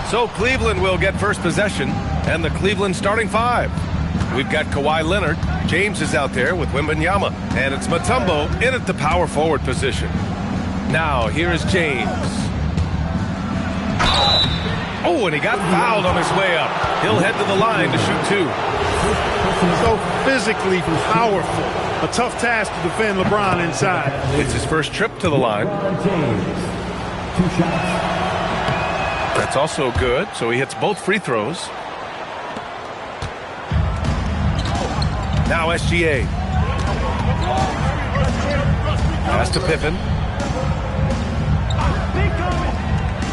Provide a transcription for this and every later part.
So Cleveland will get first possession, and the Cleveland starting five. We've got Kawhi Leonard. James is out there with Wembanyama, and it's Mutombo in at the power forward position. Now, here is James. Oh, and he got fouled on his way up. He'll head to the line to shoot two. So physically powerful. A tough task to defend LeBron inside. It's his first trip to the line. That's also good, so he hits both free throws. Now SGA. Pass to Pippen.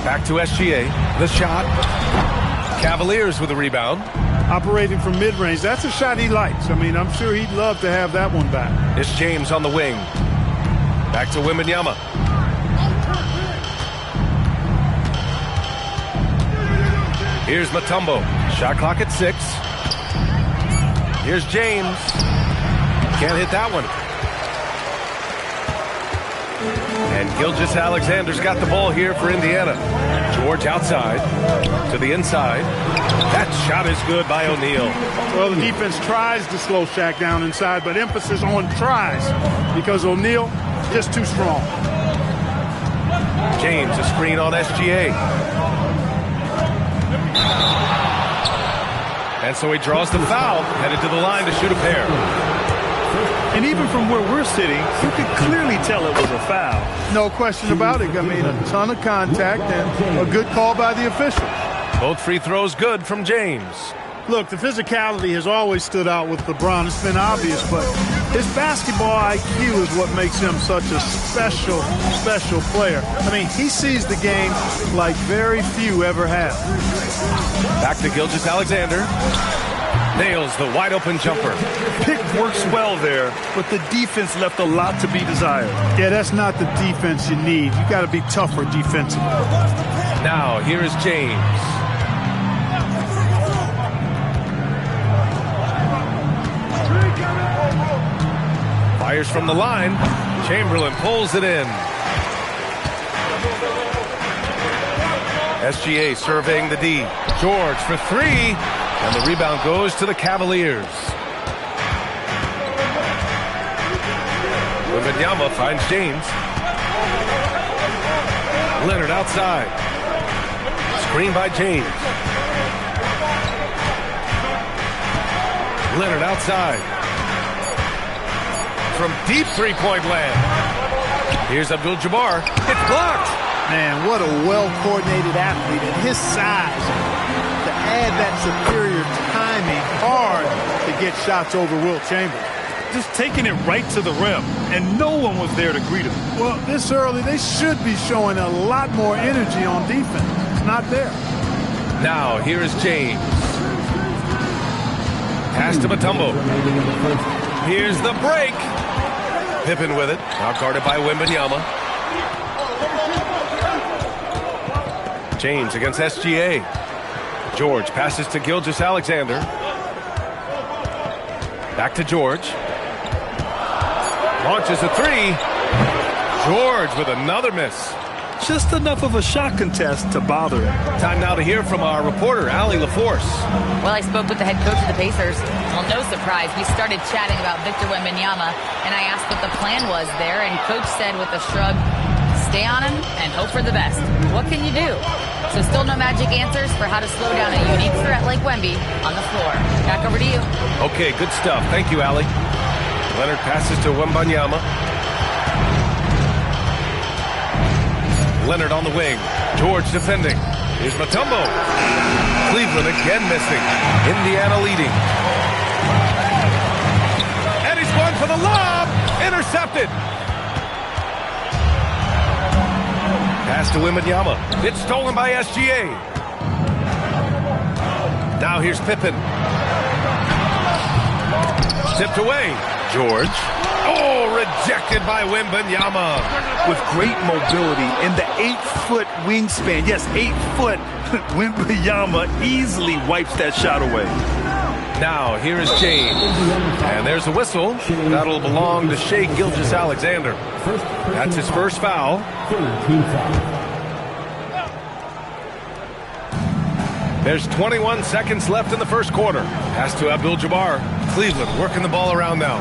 Back to SGA. The shot. Cavaliers with a rebound. Operating from mid-range. That's a shot he likes. I mean, I'm sure he'd love to have that one back. It's James on the wing. Back to Wembanyama. Here's Mutombo. Shot clock at 6. Here's James. Can't hit that one. And Gilgeous-Alexander's got the ball here for Indiana. George outside to the inside. That shot is good by O'Neal. Well, the defense tries to slow Shaq down inside, but emphasis on tries because O'Neal just too strong. James, a screen on SGA. And so he draws the foul, headed to the line to shoot a pair. And even from where we're sitting, you could clearly tell it was a foul. No question about it. I mean, a ton of contact and a good call by the official. Both free throws good from James. Look, the physicality has always stood out with LeBron. It's been obvious, but his basketball IQ is what makes him such a special player. I mean, he sees the game like very few ever have. Back to Gilgeous-Alexander. Nails the wide-open jumper. Pick works well there, but the defense left a lot to be desired. Yeah, that's not the defense you need. You got to be tougher defensively. Now, here is James. Fires from the line. Chamberlain pulls it in. SGA surveying the D. George for three. And the rebound goes to the Cavaliers. Wembanyama finds James. Leonard outside. Screen by James. Leonard outside. From deep three-point land. Here's Abdul-Jabbar. It's blocked. Man, what a well-coordinated athlete at his size. To add that superior timing, hard to get shots over Wilt Chamberlain. Just taking it right to the rim, and no one was there to greet him. Well, this early, they should be showing a lot more energy on defense. It's not there. Now, here is James. Pass to Mutombo. Here's the break. Pippen with it. Now guarded by Wembanyama. James against SGA. George passes to Gilgeous-Alexander. Back to George. Launches a three. George with another miss. Just enough of a shot contest to bother him. Time now to hear from our reporter, Allie LaForce. Well, I spoke with the head coach of the Pacers. Well, no surprise. We started chatting about Victor Wembanyama, and I asked what the plan was there, and coach said with a shrug, stay on him and hope for the best. What can you do? So still no magic answers for how to slow down a unique threat like Wemby on the floor. Back over to you. Okay, good stuff. Thank you, Allie. Leonard passes to Wembanyama. Leonard on the wing. George defending. Here's Mutombo. Cleveland again missing. Indiana leading. And he's going for the lob. Intercepted. Pass to Wembanyama. It's stolen by SGA. Now here's Pippen. Tipped away. George. Oh, rejected by Wembanyama. With great mobility and the 8-foot wingspan. Yes, 8 foot. Wembanyama easily wipes that shot away. Now, here is James. And there's a whistle. That'll belong to Shai Gilgeous-Alexander. That's his first foul. There's 21 seconds left in the first quarter. Pass to Abdul-Jabbar. Cleveland working the ball around now.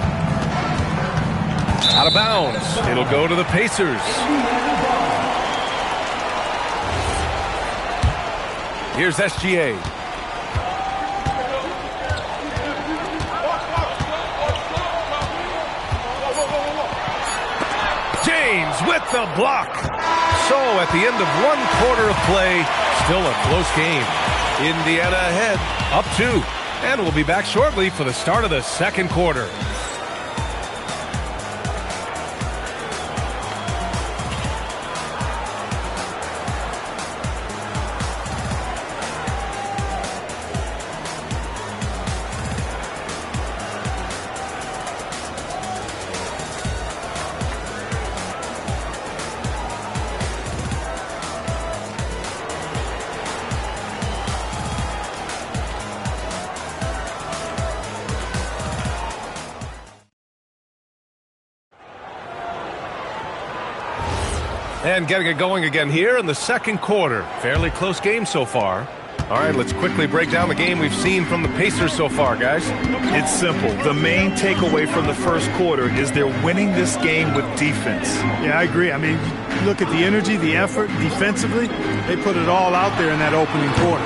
Out of bounds. It'll go to the Pacers. Here's SGA. James with the block. So at the end of one quarter of play, still a close game. Indiana ahead, up 2. And we'll be back shortly for the start of the second quarter. And getting it going again here in the second quarter. Fairly close game so far. All right, let's quickly break down the game we've seen from the Pacers so far, guys. It's simple. The main takeaway from the first quarter is they're winning this game with defense. Yeah, I agree. I mean, look at the energy, the effort defensively. They put it all out there in that opening quarter.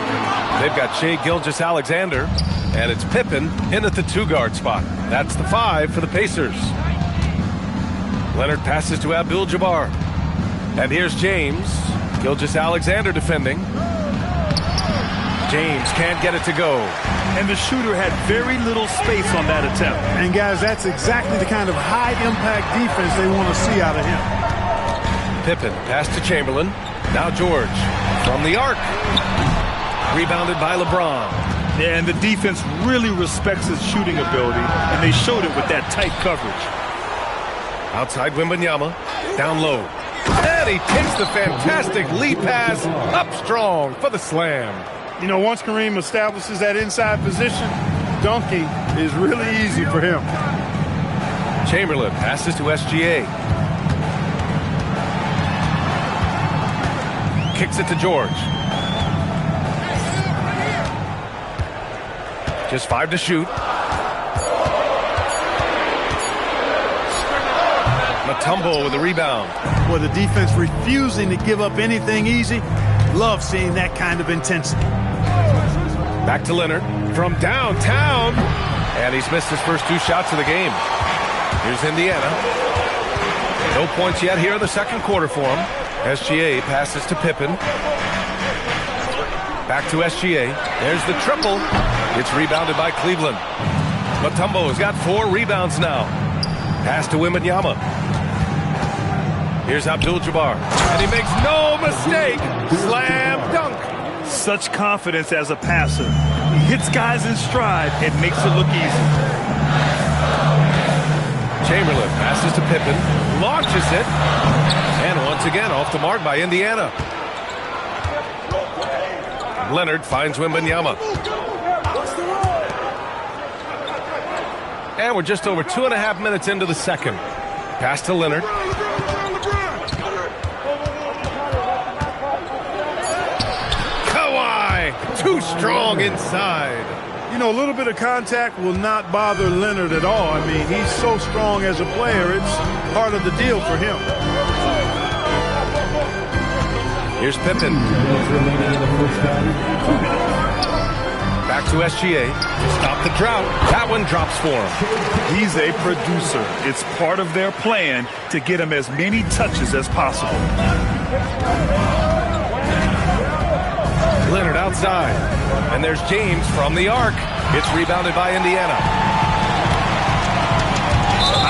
They've got Shai Gilgeous-Alexander, and it's Pippen in at the 2-guard spot. That's the 5 for the Pacers. Leonard passes to Abdul-Jabbar. And here's James. Gilgeous-Alexander defending. James can't get it to go. And the shooter had very little space on that attempt. And guys, that's exactly the kind of high-impact defense they want to see out of him. Pippen pass to Chamberlain. Now George from the arc. Rebounded by LeBron. And the defense really respects his shooting ability, and they showed it with that tight coverage. Outside Wembanyama. Down low. And he takes the fantastic lead pass up strong for the slam. You know, once Kareem establishes that inside position, dunking is really easy for him. Chamberlain passes to SGA. Kicks it to George. Just 5 to shoot. Mutombo with the rebound. Well, the defense refusing to give up anything easy. Love seeing that kind of intensity. Back to Leonard from downtown. And he's missed his first 2 shots of the game. Here's Indiana. No points yet here in the second quarter for him. SGA passes to Pippen. Back to SGA. There's the triple. It's rebounded by Cleveland. Mutombo's got 4 rebounds now. Pass to Wembanyama. Here's Abdul-Jabbar. And he makes no mistake. Slam dunk. Such confidence as a passer. He hits guys in stride and makes it look easy. Chamberlain passes to Pippen. Launches it. And once again off the mark by Indiana. Leonard finds Wembanyama. And we're just over 2.5 minutes into the second. Pass to Leonard. Kawhi, too strong inside. You know, a little bit of contact will not bother Leonard at all. I mean, he's so strong as a player, it's part of the deal for him. Here's Pippen. Back to SGA to stop the drought. That one drops for him. He's a producer. It's part of their plan to get him as many touches as possible. Leonard outside. And there's James from the arc. It's rebounded by Indiana.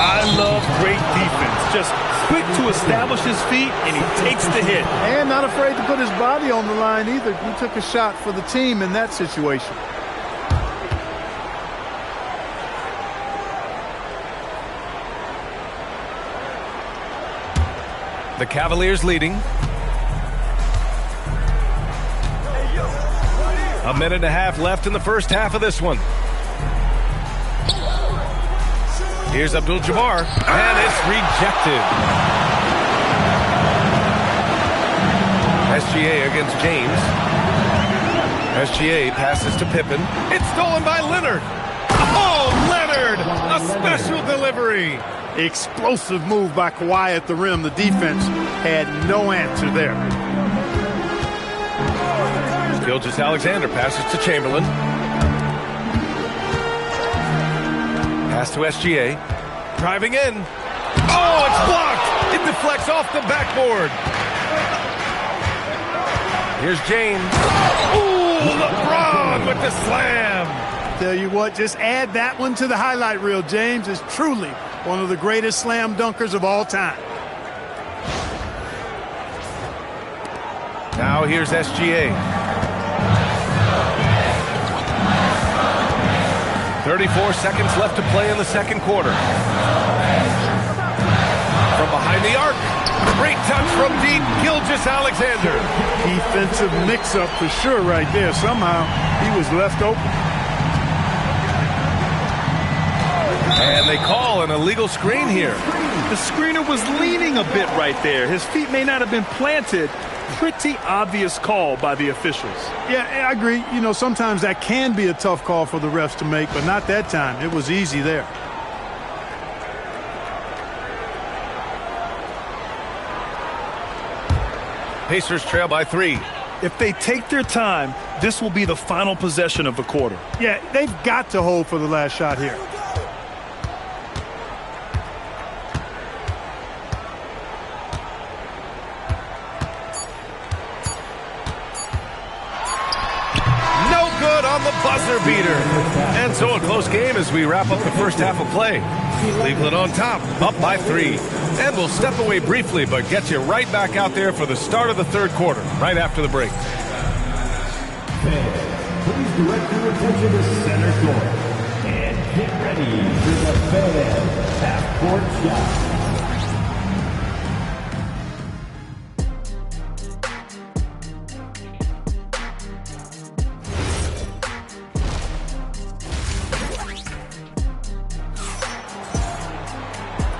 I love great defense. Just quick to establish his feet, and he takes the hit. And not afraid to put his body on the line either. He took a shot for the team in that situation. The Cavaliers leading. A minute and a half left in the first half of this one. Here's Abdul-Jabbar, and it's rejected. SGA against James. SGA passes to Pippen. It's stolen by Leonard. Oh, Leonard! A special delivery. Explosive move by Kawhi at the rim. The defense had no answer there. Gilgeous-Alexander passes to Chamberlain. Pass to SGA. Driving in. Oh, it's blocked! It deflects off the backboard. Here's James. Ooh, LeBron with the slam. Tell you what, just add that one to the highlight reel. James is truly one of the greatest slam dunkers of all time. Now here's SGA. 34 seconds left to play in the second quarter. From behind the arc. Great touch from deep, Gilgeous-Alexander. Defensive mix-up for sure right there. Somehow he was left open. And they call an illegal screen here. The screener was leaning a bit right there. His feet may not have been planted. Pretty obvious call by the officials. Yeah, I agree. You know, sometimes that can be a tough call for the refs to make, but not that time. It was easy there. Pacers trail by 3. If they take their time, this will be the final possession of the quarter. Yeah, they've got to hold for the last shot here. No good on the buzzer beater. And so a close game as we wrap up the first half of play. Cleveland on top, up by 3. And we'll step away briefly, but get you right back out there for the start of the third quarter, right after the break. Please direct your attention to center court. And get ready for the fan half-court shot.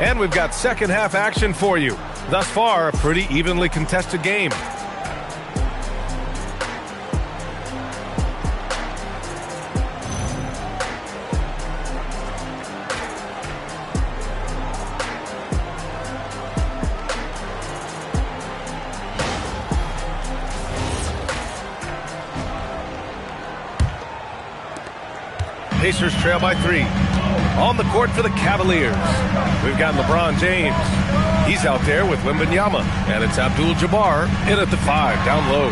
And we've got second half action for you. Thus far, a pretty evenly contested game. Pacers trail by 3. On the court for the Cavaliers, we've got LeBron James. He's out there with Wembanyama, and it's Abdul-Jabbar in at the 5, down low.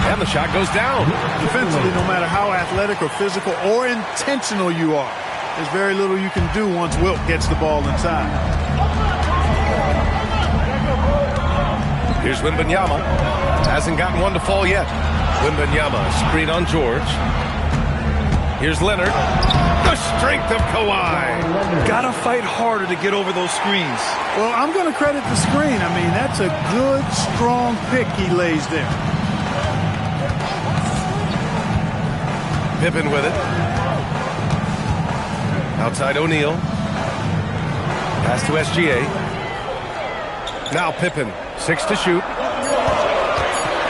And the shot goes down. Defensively, no matter how athletic or physical or intentional you are, there's very little you can do once Wilt gets the ball inside. Here's Wembanyama. Hasn't gotten one to fall yet. Wembanyama, screen on George. Here's Leonard. The strength of Kawhi. Gotta fight harder to get over those screens. Well, I'm going to credit the screen. I mean, that's a good, strong pick he lays there. Pippen with it. Outside O'Neal. Pass to SGA. Now Pippen. 6 to shoot.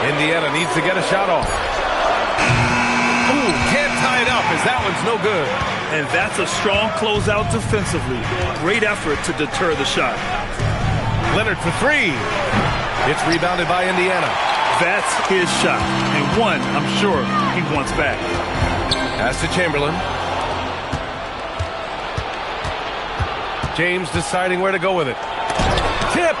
Indiana needs to get a shot off. Ooh, can't tie it up as that one's no good. And that's a strong closeout defensively. Great effort to deter the shot. Leonard for 3. It's rebounded by Indiana. That's his shot. And one, I'm sure, he wants back. Pass to Chamberlain. James deciding where to go with it. Tipped.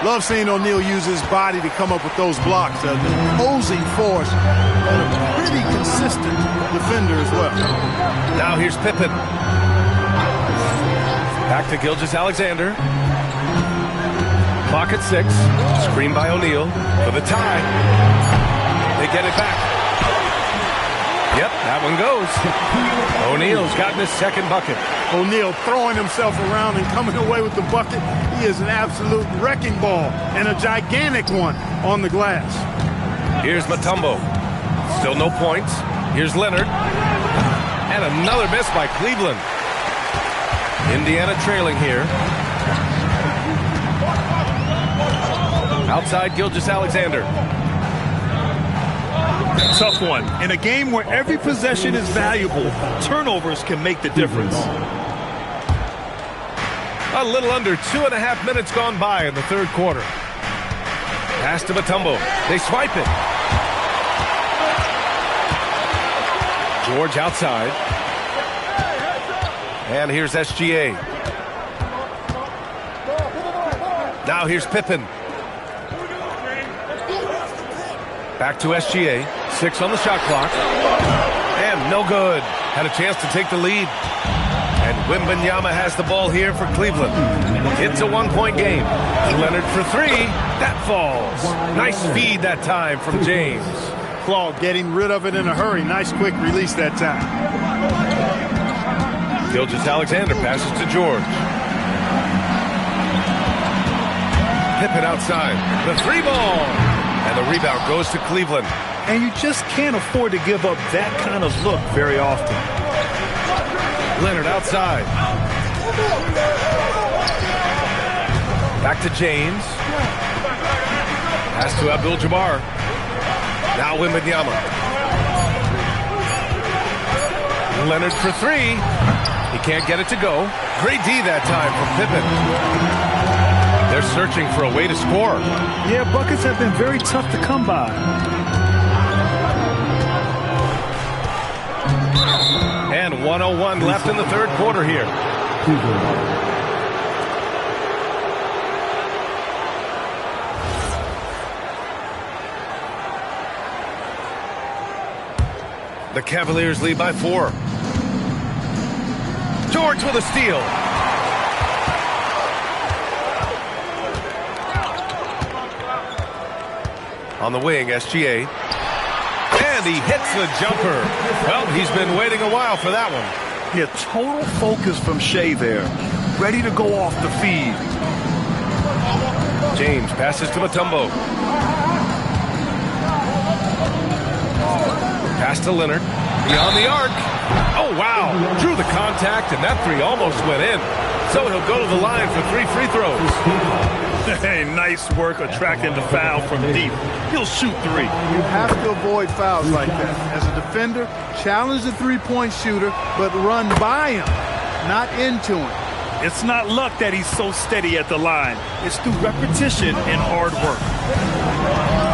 Love seeing O'Neal use his body to come up with those blocks. The opposing force, and a pretty consistent defender as well. Now here's Pippen. Back to Gilgeous-Alexander. Clock at 6. Screen by O'Neal for the tie. They get it back. Yep, that one goes. O'Neal's gotten his second bucket. O'Neal throwing himself around and coming away with the bucket. He is an absolute wrecking ball and a gigantic one on the glass. Here's Mutombo. Still no points. Here's Leonard. And another miss by Cleveland. Indiana trailing here. Outside Gilgeous-Alexander. Tough one. In a game where every possession is valuable, turnovers can make the difference. A little under 2.5 minutes gone by in the third quarter. Pass to Mutombo. They swipe it. George outside. And here's SGA. Now here's Pippen. Back to SGA. 6 on the shot clock. And no good. Had a chance to take the lead. And Wembanyama has the ball here for Cleveland. It's a 1-point game. Leonard for 3. That falls. Nice feed that time from James. Claude getting rid of it in a hurry. Nice quick release that time. Gilgeous-Alexander passes to George. Pippen outside. The 3 ball. And the rebound goes to Cleveland. And you just can't afford to give up that kind of look very often. Leonard outside. Back to James. Pass to Abdul-Jabbar. Now Wembanyama. Leonard for 3. He can't get it to go. Great D that time from Pippen. They're searching for a way to score. Yeah, buckets have been very tough to come by. And 1:01 left in the third quarter here. The Cavaliers lead by 4. George with a steal. On the wing, SGA. And he hits the jumper. Well, he's been waiting a while for that one. Yeah, total focus from Shea there. Ready to go off the feed. James passes to Mutombo. Pass to Leonard. Beyond the arc. Oh, wow. Drew the contact, and that 3 almost went in. So he'll go to the line for 3 free throws. Hey, nice work attracting the foul from deep. He'll shoot 3. You have to avoid fouls like that. As a defender, challenge the three-point shooter, but run by him, not into him. It's not luck that he's so steady at the line. It's through repetition and hard work.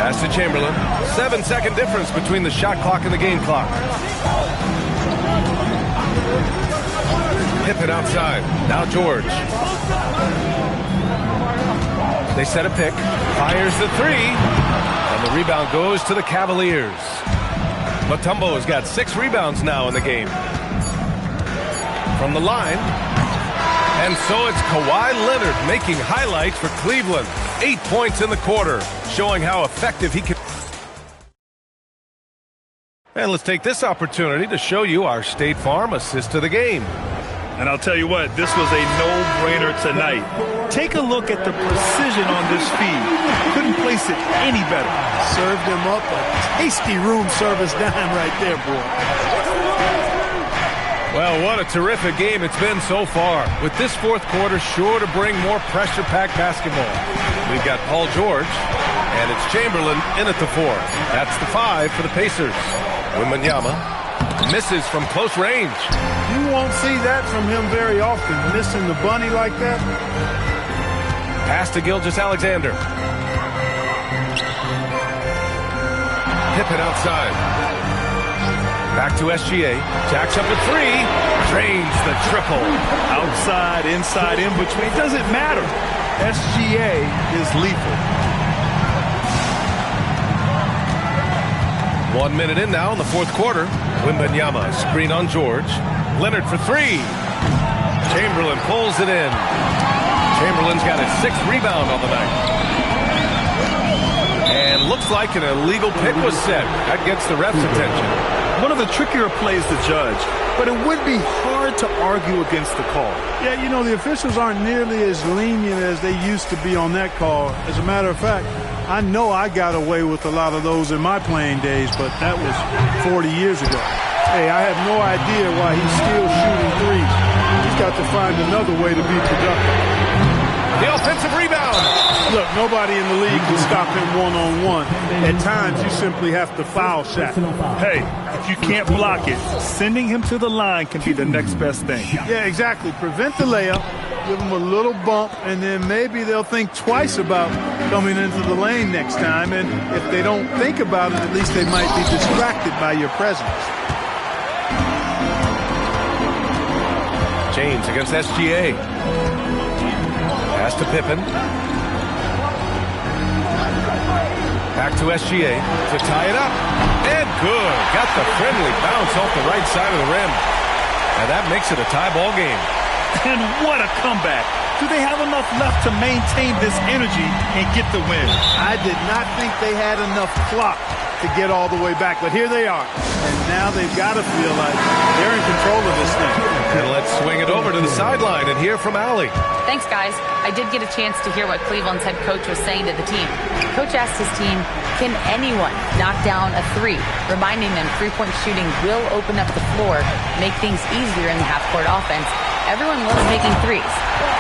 Pass to Chamberlain. 7-second difference between the shot clock and the game clock. Pippen outside. Now George. They set a pick. Fires the 3. And the rebound goes to the Cavaliers. Mutombo has got 6 rebounds now in the game. From the line. And so it's Kawhi Leonard making highlights for Cleveland. 8 points in the quarter, showing how effective he can. And let's take this opportunity to show you our State Farm assist to the game. And I'll tell you what, this was a no-brainer tonight. Take a look at the precision on this feed. Couldn't place it any better. Served him up a tasty room service dime right there, boy. Well, what a terrific game it's been so far. With this fourth quarter sure to bring more pressure-packed basketball. We've got Paul George, and it's Chamberlain in at the 4. That's the 5 for the Pacers. Wembanyama misses from close range. You won't see that from him very often, missing the bunny like that. Pass to Gilgeous-Alexander. Pippen outside. Back to SGA. Jacks up a 3. Drains the triple. Outside, inside, in between. Doesn't matter. SGA is lethal. 1 minute in now in the fourth quarter. Wembanyama screen on George. Leonard for 3. Chamberlain pulls it in. Chamberlain's got his 6th rebound on the night. And looks like an illegal pick was set. That gets the ref's attention. One of the trickier plays to judge, but it would be hard to argue against the call. Yeah, you know, the officials aren't nearly as lenient as they used to be on that call. As a matter of fact, I know I got away with a lot of those in my playing days, but that was 40 years ago. Hey, I have no idea why he's still shooting threes. He's got to find another way to be productive. The offensive rebound. Look, nobody in the league can stop him one-on-one. At times, you simply have to foul Shaq. Hey, if you can't block it, sending him to the line can be the next best thing. Yeah, exactly. Prevent the layup, give them a little bump, and then maybe they'll think twice about coming into the lane next time. And if they don't think about it, at least they might be distracted by your presence. James against SGA. Pass to Pippen. Back to SGA to tie it up. And good. Got the friendly bounce off the right side of the rim. And that makes it a tie ball game. And what a comeback. Do they have enough left to maintain this energy and get the win? I did not think they had enough clock to get all the way back, but here they are. And now they've got to feel like they're in control of this thing. And let's swing it over to the sideline and hear from Allie. Thanks, guys. I did get a chance to hear what Cleveland's head coach was saying to the team. Coach asked his team, can anyone knock down a three? Reminding them three-point shooting will open up the floor, make things easier in the half-court offense. Everyone loves making threes.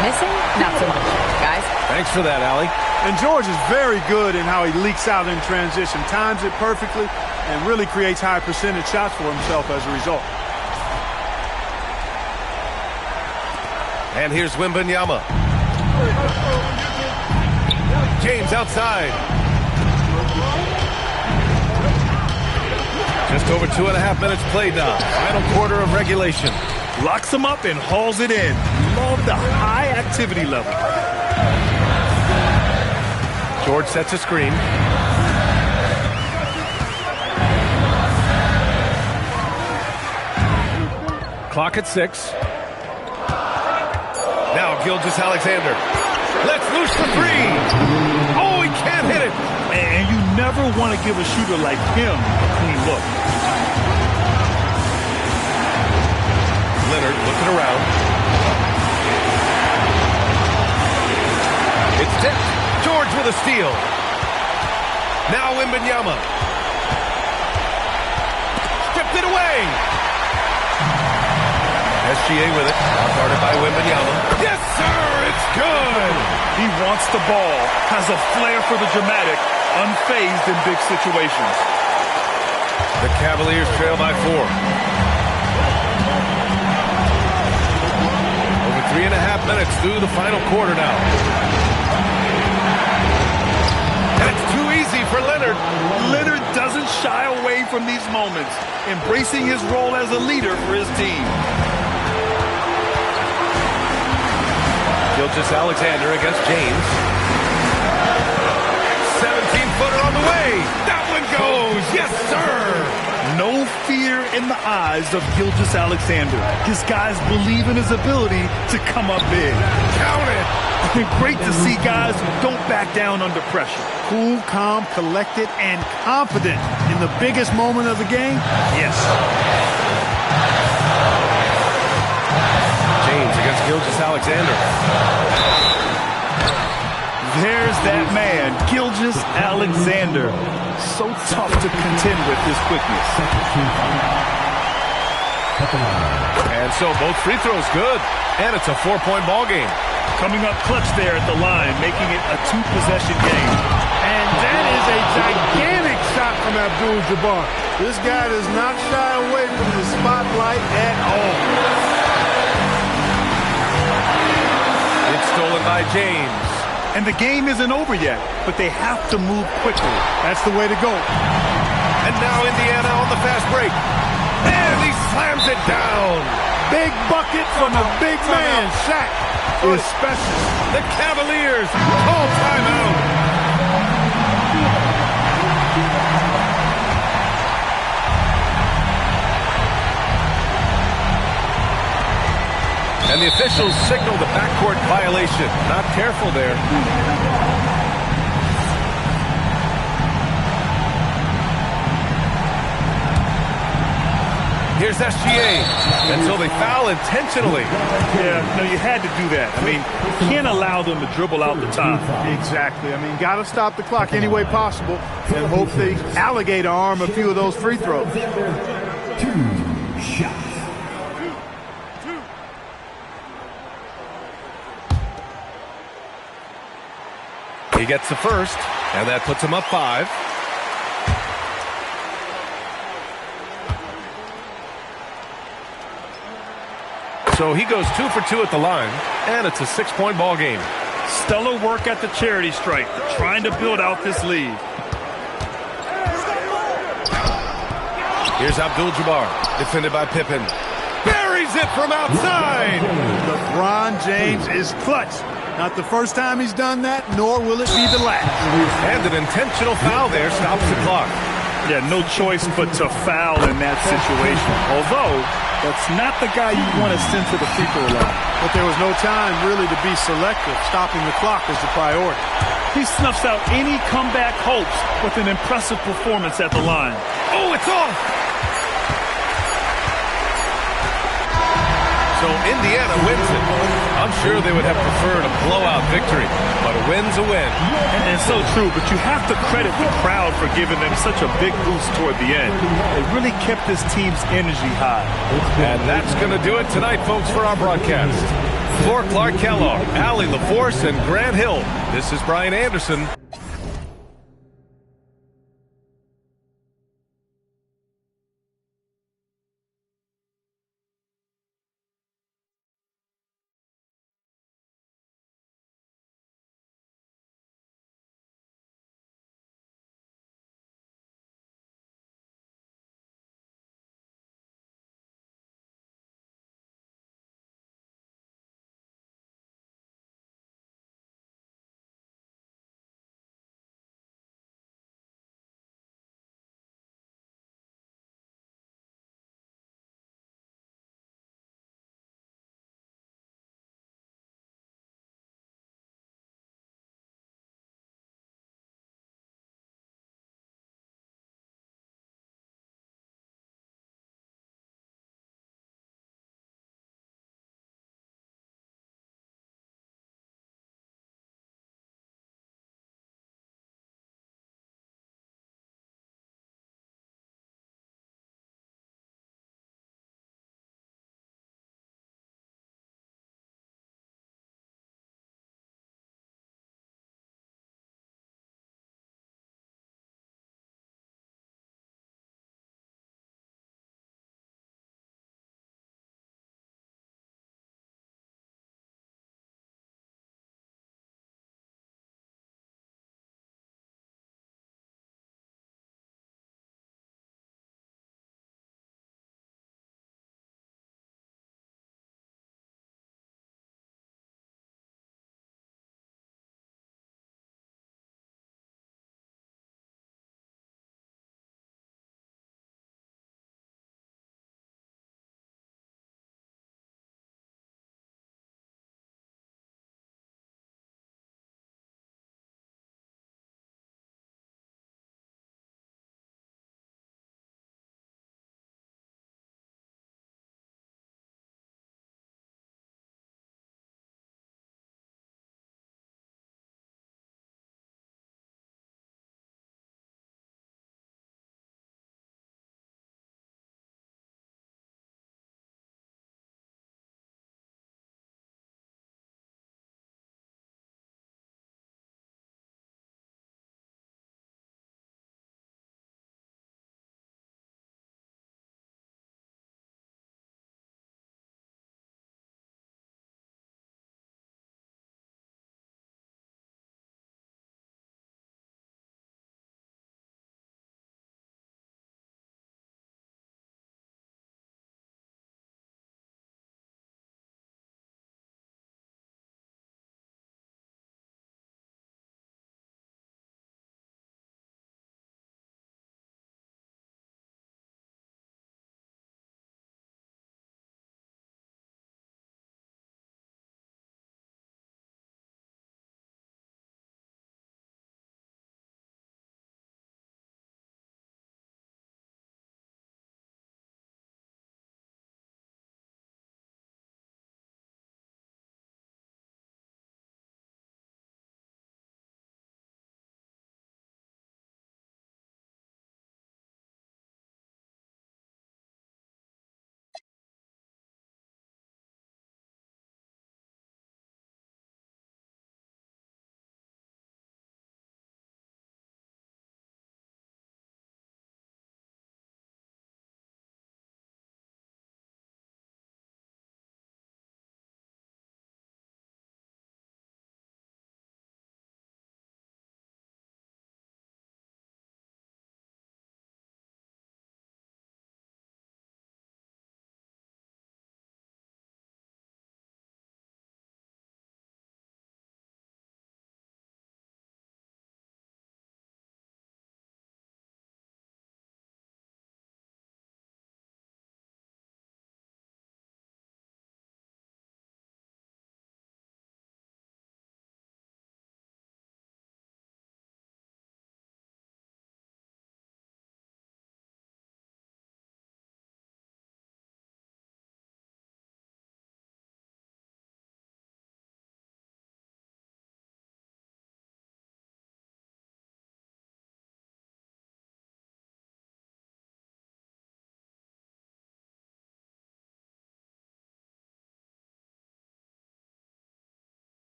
Missing? Not so much, guys. Thanks for that, Allie. And George is very good in how he leaks out in transition, times it perfectly, and really creates high percentage shots for himself as a result. And here's Wembanyama. James outside. Just over 2.5 minutes played now. Final quarter of regulation. Locks him up and hauls it in. Love the high activity level. George sets a screen. Clock at 6. Now Gilgeous-Alexander. Let's loose the three. Oh, he can't hit it. And you never want to give a shooter like him a clean look. Leonard looking around. It's tipped. George with a steal. Now Wembanyama. Stripped it away. SGA with it. Guarded by Wembanyama. Yes, sir. It's good. He wants the ball. Has a flair for the dramatic. Unfazed in big situations. The Cavaliers trail by 4. Over 3.5 minutes through the final quarter now. That's too easy for Leonard. Leonard doesn't shy away from these moments, embracing his role as a leader for his team. Gilgeous-Alexander against James. 17-footer on the way. That one goes. Yes, sir. No fear in the eyes of Gilgeous-Alexander. His guys believe in his ability to come up big. Count it. Great to see guys who don't back down under pressure. Cool, calm, collected, and confident in the biggest moment of the game? Yes. James against Gilgeous-Alexander. There's that man, Gilgeous-Alexander. So tough to contend with his quickness. And so both free throws good. And it's a 4-point ball game. Coming up clutch there at the line, making it a 2-possession game. And that is a gigantic shot from Abdul-Jabbar. This guy does not shy away from the spotlight at all. It's stolen by James. And the game isn't over yet, but they have to move quickly. That's the way to go. And now Indiana on the fast break. And he slams it down. Big bucket from a big man. Shaq is special. The Cavaliers call timeout. And the officials signal the backcourt violation. Not careful there. Here's SGA. And so they foul intentionally. Yeah, no, you had to do that. I mean, you can't allow them to dribble out the top. Exactly. I mean, got to stop the clock any way possible and hope they alligator arm a few of those free throws. 2 shots. He gets the first, and that puts him up 5. So he goes 2 for 2 at the line, and it's a 6-point ball game. Stellar work at the charity stripe, trying to build out this lead. Here's Abdul-Jabbar, defended by Pippen. Buries it from outside! LeBron James is clutch. Not the first time he's done that, nor will it be the last. And an intentional foul there stops the clock. Yeah, no choice but to foul in that situation. Although, that's not the guy you want to send to the free throw line. But there was no time really to be selective. Stopping the clock was the priority. He snuffs out any comeback hopes with an impressive performance at the line. Oh, it's off! So Indiana wins it. I'm sure they would have preferred a blowout victory, but a win's a win. And so true, but you have to credit the crowd for giving them such a big boost toward the end. They really kept this team's energy high. And that's going to do it tonight, folks, for our broadcast. For Clark Kellogg, Allie LaForce, and Grant Hill, this is Brian Anderson.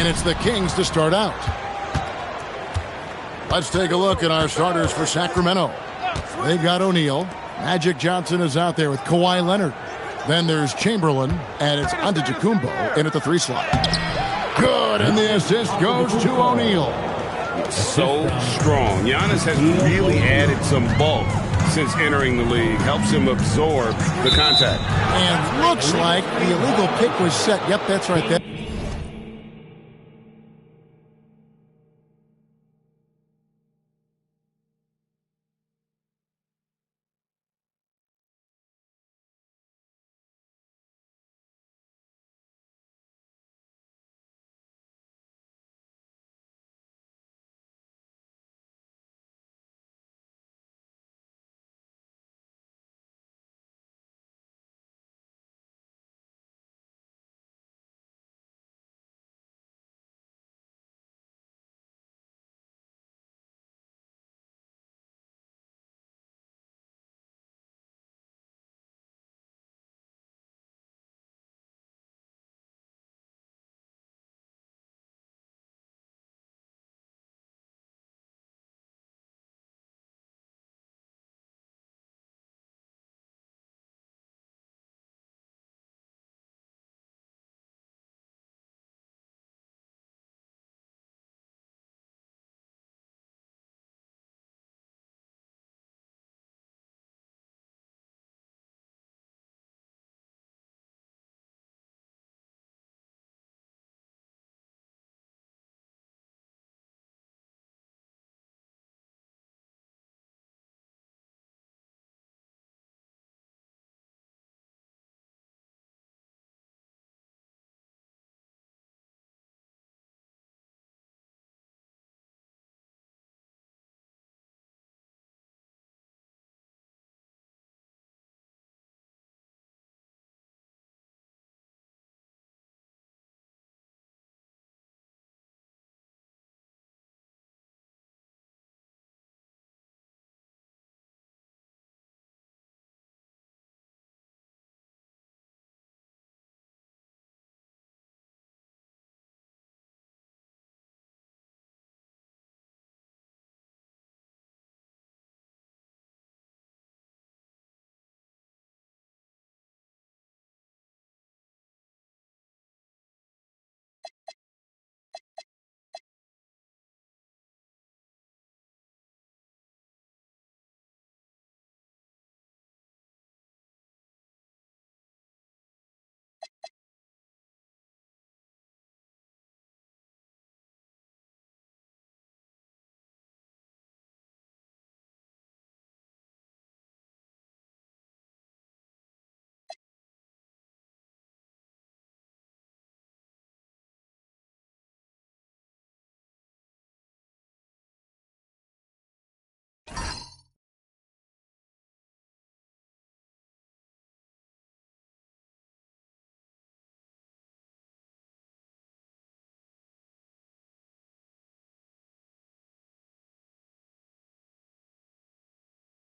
And it's the Kings to start out. Let's take a look at our starters for Sacramento. They've got O'Neal. Magic Johnson is out there with Kawhi Leonard. Then there's Chamberlain, and it's Antetokounmpo in at the 3 slot. Good, and the assist goes to O'Neal. So strong. Giannis has really added some bulk since entering the league. Helps him absorb the contact. And looks like the illegal pick was set. Yep, that's right there.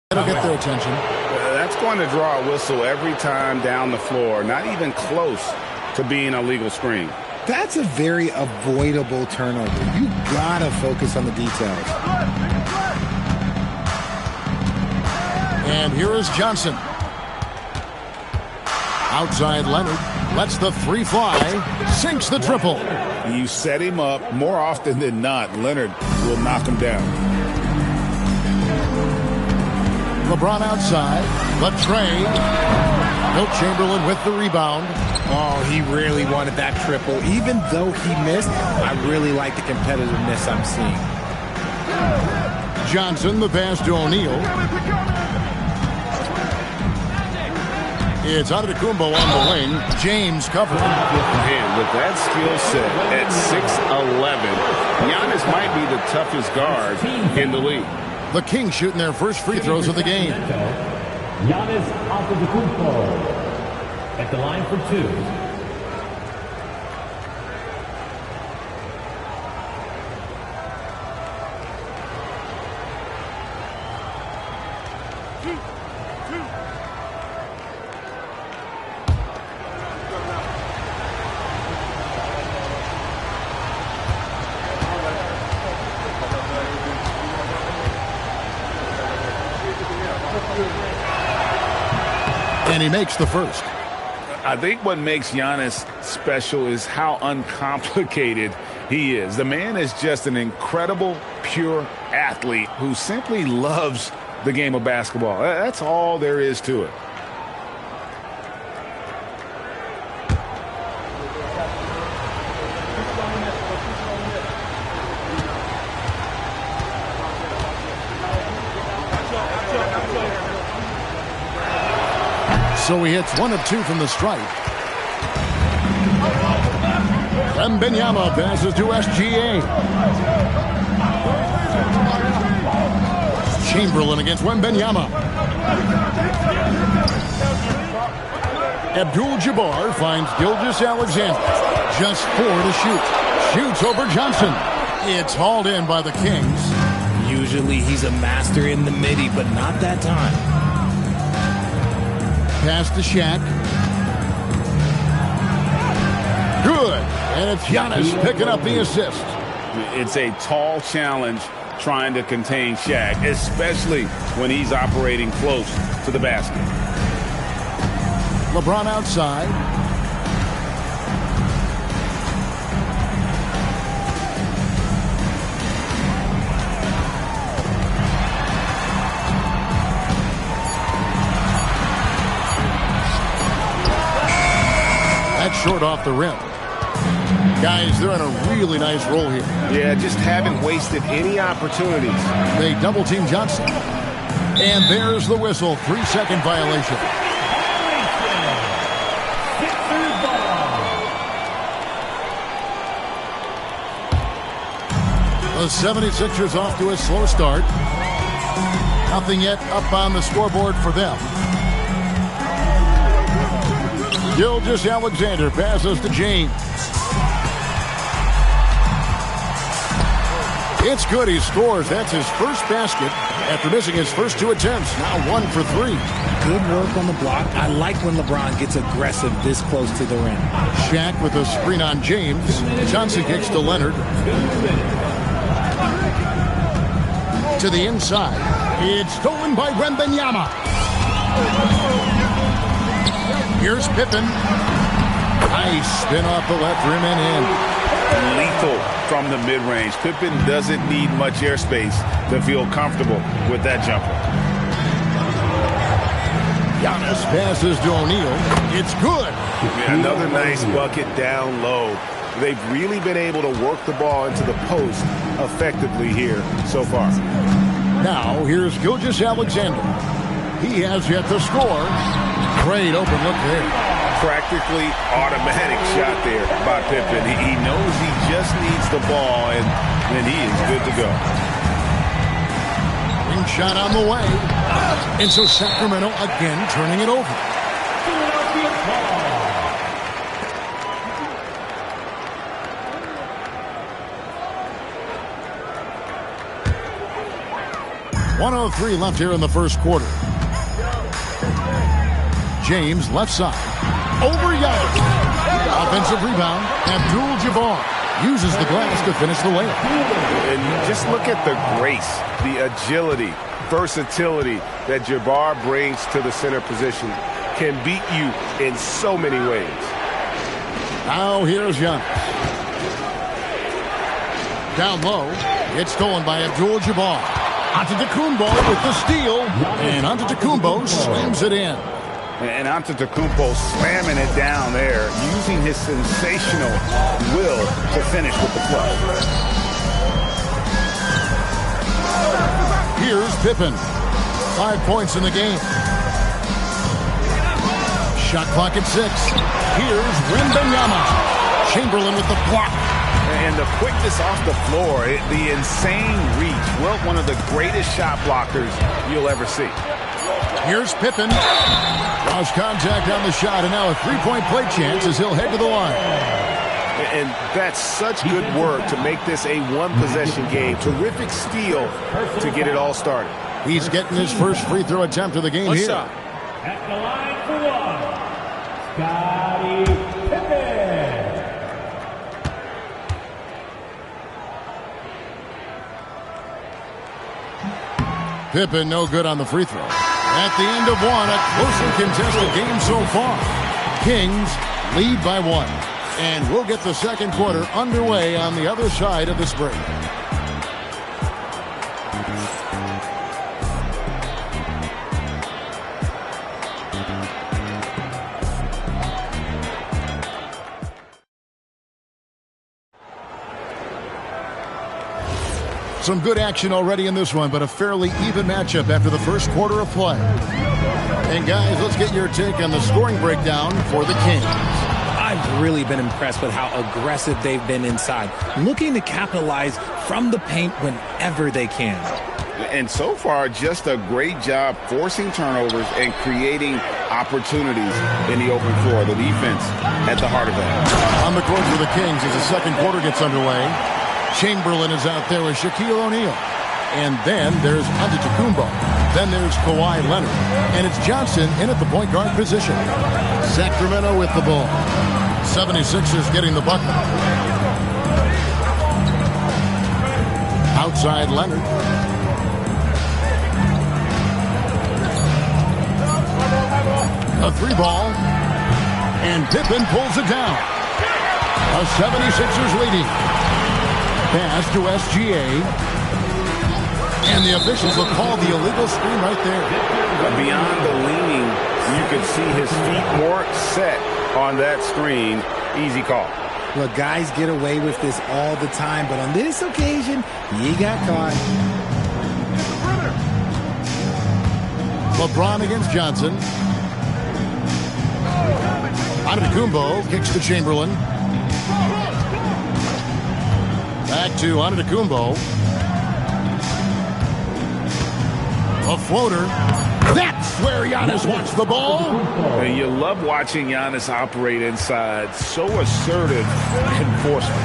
That'll get their attention. That's going to draw a whistle every time down the floor. Not even close to being a legal screen. That's a very avoidable turnover. You gotta focus on the details. And here is Johnson. Outside Leonard. Lets the 3 fly. Sinks the triple. You set him up more often than not. Leonard will knock him down. LeBron outside. The trade. Wilt Chamberlain with the rebound. Oh, he really wanted that triple. Even though he missed, I really like the competitiveness I'm seeing. Johnson, the pass to O'Neal. It's Antetokounmpo on the wing. James covering. Man, with that skill set at 6'11", Giannis might be the toughest guard in the league. The Kings shooting their first free throws of the game. Giannis Antetokounmpo at the line for 2. And he makes the first. I think what makes Giannis special is how uncomplicated he is. The man is just an incredible, pure athlete who simply loves the game of basketball. That's all there is to it. So he hits 1 of 2 from the stripe. Wembanyama passes to SGA. Chamberlain against Wembanyama. Abdul-Jabbar finds Gilgeous-Alexander. Just 4 to shoot. Shoots over Johnson. It's hauled in by the Kings. Usually he's a master in the midi, but not that time. Pass to Shaq. Good. And it's Giannis picking up the assist. It's a tall challenge trying to contain Shaq, especially when he's operating close to the basket. LeBron outside. That's short off the rim. Guys, they're in a really nice role here. Yeah, just haven't wasted any opportunities. They double-team Johnson. And there's the whistle. 3-second violation. The 76ers off to a slow start. Nothing yet up on the scoreboard for them. Gilgeous-Alexander passes to James. It's good. He scores. That's his first basket after missing his first 2 attempts. Now 1 for 3. Good work on the block. I like when LeBron gets aggressive this close to the rim. Shaq with a screen on James. Johnson kicks to Leonard. To the inside. It's stolen by Wembanyama. Here's Pippen. Nice spin off the left rim and in. Lethal from the mid-range. Pippen doesn't need much airspace to feel comfortable with that jumper. Giannis passes to O'Neal. It's good. Yeah, another nice bucket down low. They've really been able to work the ball into the post effectively here so far. Now here's Gilgeous-Alexander. He has yet to score. Great open look there. Practically automatic shot there by Pippen. He knows he just needs the ball, and then he is good to go. Wing shot on the way. And so Sacramento again turning it over. .103 left here in the first quarter. James left side. Over Giannis. Offensive rebound. Abdul-Jabbar uses the glass to finish the layup. And just look at the grace, the agility, versatility that Jabbar brings to the center position. Can beat you in so many ways. Now here's Giannis. Down low. It's stolen by Abdul-Jabbar. Antetokounmpo with the steal. And Antetokounmpo slams it in. And Antetokounmpo slamming it down there, using his sensational will to finish with the play. Here's Pippen. 5 points in the game. Shot clock at 6. Here's Wembanyama. Chamberlain with the block. And the quickness off the floor, the insane reach. Well, one of the greatest shot blockers you'll ever see. Here's Pippen. Lost contact on the shot, and now a 3-point play chance as he'll head to the line. And that's such good work to make this a one-possession game. Terrific steal to get it all started. He's getting his first free throw attempt of the game here. At the line for 1, Scottie Pippen. Pippen no good on the free throw. At the end of one, a closely contested game so far. Kings lead by 1. And we'll get the second quarter underway on the other side of this break. Some good action already in this one, but a fairly even matchup after the first quarter of play. And guys, let's get your take on the scoring breakdown for the Kings. I've really been impressed with how aggressive they've been inside, looking to capitalize from the paint whenever they can. And so far, just a great job forcing turnovers and creating opportunities in the open floor. The defense at the heart of that. On the court for the Kings as the second quarter gets underway. Chamberlain is out there with Shaquille O'Neal. And then there's Antetokounmpo. Then there's Kawhi Leonard. And it's Johnson in at the point guard position. Sacramento with the ball. 76ers getting the bucket. Outside Leonard. A 3-ball. And Pippen pulls it down. A 76ers leading. Pass to SGA. And the officials will call the illegal screen right there. Beyond the leaning, you could see his feet more set on that screen. Easy call. Look, guys get away with this all the time, but on this occasion, he got caught. LeBron against Johnson. Antetokounmpo kicks to Chamberlain. Back to Antetokounmpo. A floater. That's where Giannis wants the ball. And you love watching Giannis operate inside. So assertive enforcement.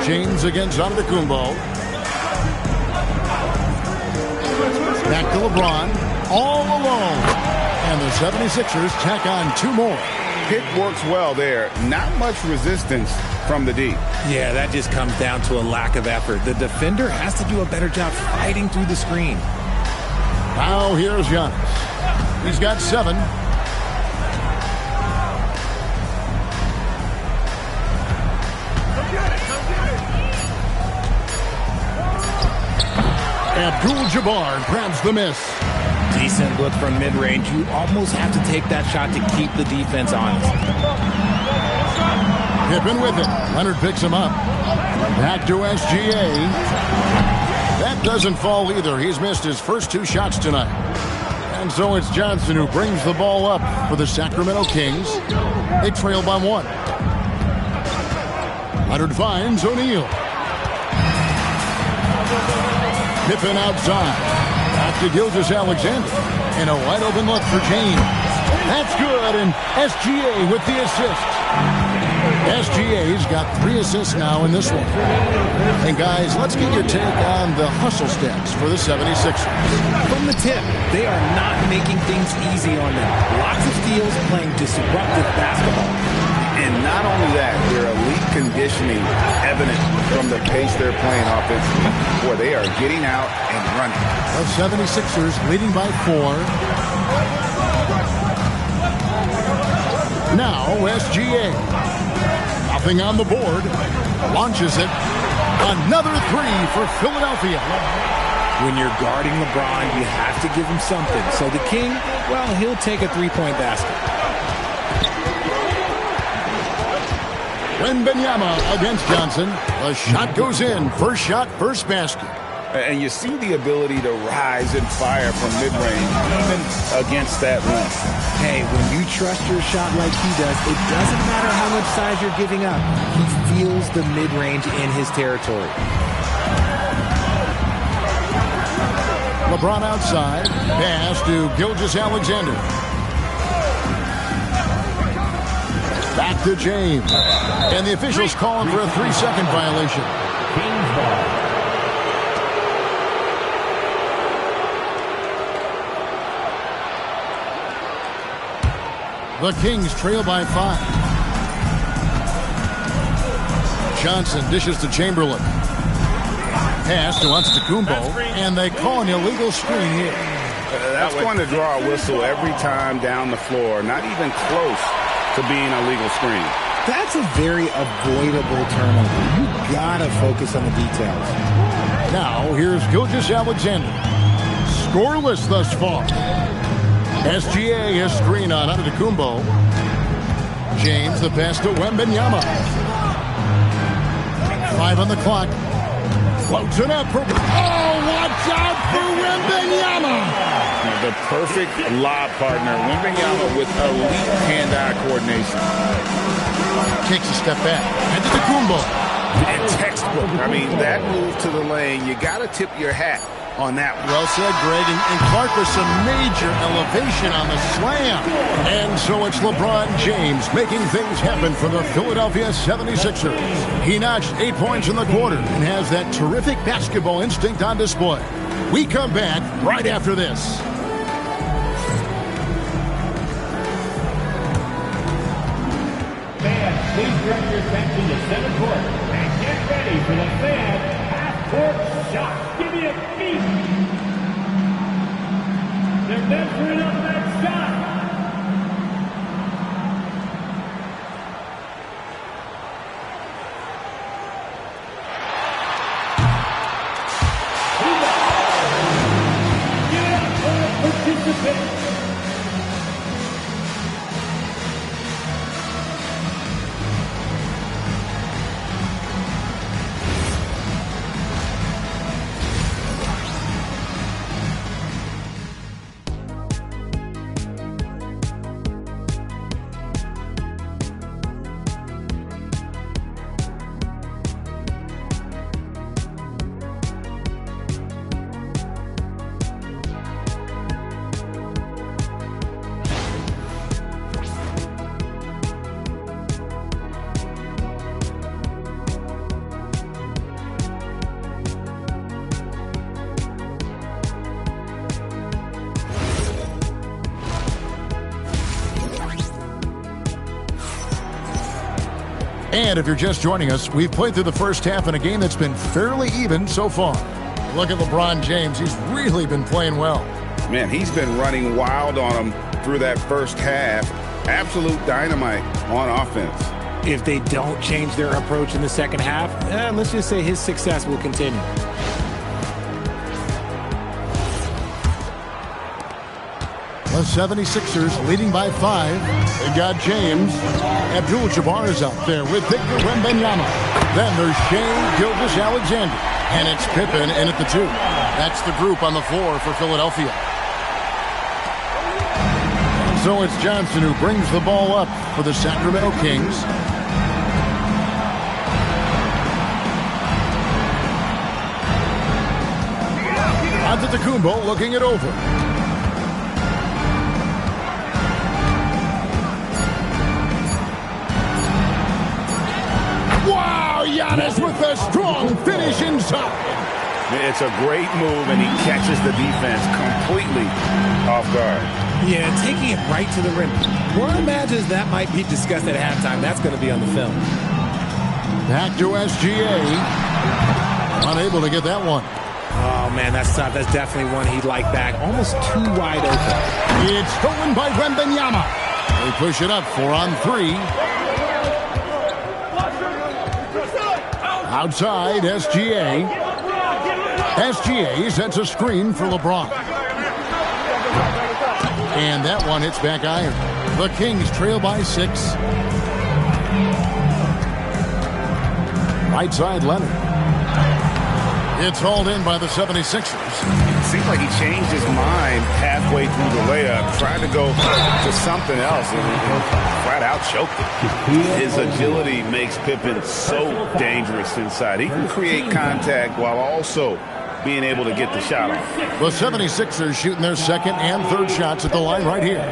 James against Antetokounmpo. Back to LeBron. All alone. And the 76ers tack on 2 more. Pick works well there. Not much resistance from the D. Yeah, that just comes down to a lack of effort. The defender has to do a better job fighting through the screen. Now here's Giannis. He's got 7. Abdul-Jabbar grabs the miss. Decent look from mid-range. You almost have to take that shot to keep the defense honest. Pippen with it. Leonard picks him up. Back to SGA. That doesn't fall either. He's missed his first 2 shots tonight. And so it's Johnson who brings the ball up for the Sacramento Kings. They trail by 1. Leonard finds O'Neal. Pippen outside. Back to Gilgeous-Alexander. And a wide open look for James. That's good, and SGA with the assist. SGA's got 3 assists now in this one. And guys, let's get your take on the hustle stats for the 76ers. From the tip, they are not making things easy on them. Lots of steals, playing disruptive basketball. And not only that, their elite conditioning evident from the pace they're playing offensively. Boy, they are getting out and running. The 76ers leading by 4. Now SGA. Nothing on the board. Launches it. Another 3 for Philadelphia. When you're guarding LeBron, you have to give him something. So the King, well, he'll take a 3-point basket. Wembanyama against Johnson. The shot goes in. First shot, first basket. And you see the ability to rise and fire from mid-range, even against that length. Hey, when you trust your shot like he does, it doesn't matter how much size you're giving up. He feels the mid-range in his territory. LeBron outside. Pass to Gilgeous-Alexander. Back to James. And the officials calling for a 3-second violation. The Kings trail by 5. Johnson dishes to Chamberlain. pass to Antetokounmpo, and they call an illegal screen here. That's going to draw a whistle every time down the floor. Not even close to being a legal screen. That's a very avoidable turnover. You gotta focus on the details. Now, here's Gilgeous-Alexander. Scoreless thus far. SGA has screen on Antetokounmpo. James, the pass to Wembanyama. 5 on the clock. Floats it up for... Oh, watch out for Wembanyama! The perfect lob partner. Wembanyama with elite hand-eye coordination. Takes a step back. Antetokounmpo. And textbook. I mean, that move to the lane, you got to tip your hat on that one. Well said, Greg. And Clark with some major elevation on the slam. And so it's LeBron James making things happen for the Philadelphia 76ers. He notched 8 points in the quarter and has that terrific basketball instinct on display. We come back right after this. Fans, please direct your attention to center court and get ready for the fan half-court shot. Give me a beat. They're measuring up that shot. Give it up for the participants. And if you're just joining us, we've played through the first half in a game that's been fairly even so far. Look at LeBron James. He's really been playing well. Man, he's been running wild on him through that first half. Absolute dynamite on offense. If they don't change their approach in the second half, let's just say his success will continue. The 76ers leading by 5. They got James. Abdul-Jabbar is out there with Victor Wembanyama. Then there's Shai Gilgeous-Alexander. And it's Pippen in at the 2. That's the group on the floor for Philadelphia. And so it's Johnson who brings the ball up for the Sacramento Kings. Antetokounmpo looking it over. Giannis with a strong finish inside. It's a great move, and he catches the defense completely off guard. Yeah, taking it right to the rim. One imagines that might be discussed at halftime. That's going to be on the film. Back to SGA. Unable to get that one. Oh, man, that's tough. That's definitely one he'd like back. Almost too wide open. It's stolen by Wembanyama. They push it up 4 on 3. Outside, SGA. SGA sets a screen for LeBron. And that one hits back iron. The Kings trail by 6. Right side, Leonard. It's hauled in by the 76ers. It seems like he changed his mind halfway through the layup, tried to go to something else, and flat out choked it. His agility makes Pippen so dangerous inside. He can create contact while also being able to get the shot off. The 76ers shooting their second and third shots at the line right here.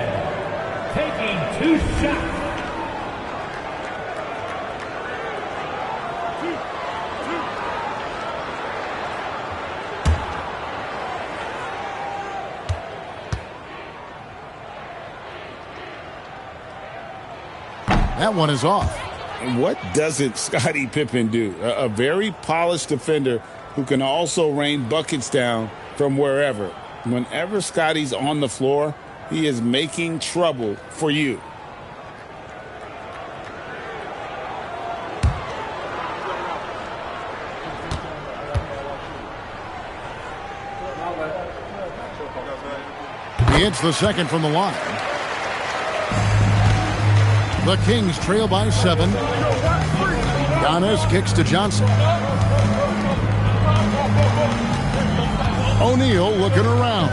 Taking 2 shots. That one is off. And what doesn't Scottie Pippen do? A very polished defender who can also rain buckets down from wherever. Whenever Scotty's on the floor, he is making trouble for you. He hits the second from the line. The Kings trail by 7. Giannis kicks to Johnson. O'Neal looking around.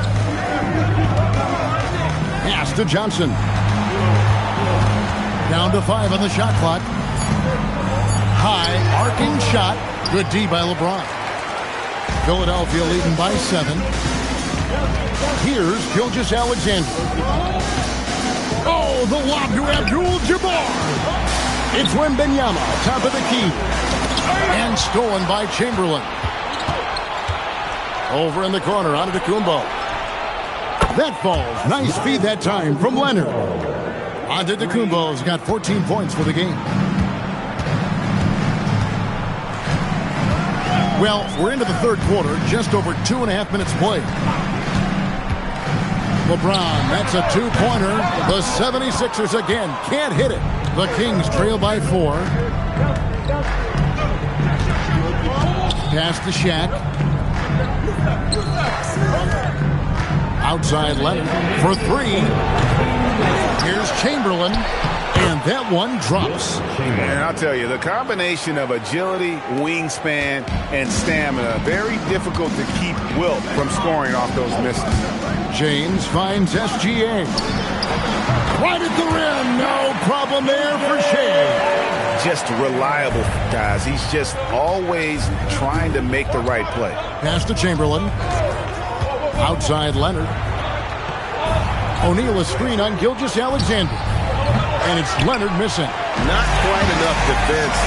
Pass to Johnson. Down to 5 on the shot clock. High arcing shot. Good D by LeBron. Philadelphia leading by 7. Here's Gilgeous-Alexander. Oh, the lob to Abdul-Jabbar. It's Wembanyama, top of the key. And stolen by Chamberlain. Over in the corner, Antetokounmpo. That falls. Nice feed that time from Leonard. Antetokounmpo's got 14 points for the game. Well, we're into the third quarter, just over 2.5 minutes played. LeBron, that's a 2-pointer. The 76ers again can't hit it. The Kings trail by 4. Pass to Shaq. Outside Leonard for 3. Here's Chamberlain. And that one drops. And I'll tell you, the combination of agility, wingspan, and stamina, very difficult to keep Wilt from scoring off those misses. James finds SGA. Right at the rim. No problem there for Shea. Just reliable, guys. He's just always trying to make the right play. Pass to Chamberlain. Outside Leonard. O'Neal a screen on Gilgeous-Alexander. And it's Leonard missing. Not quite enough defense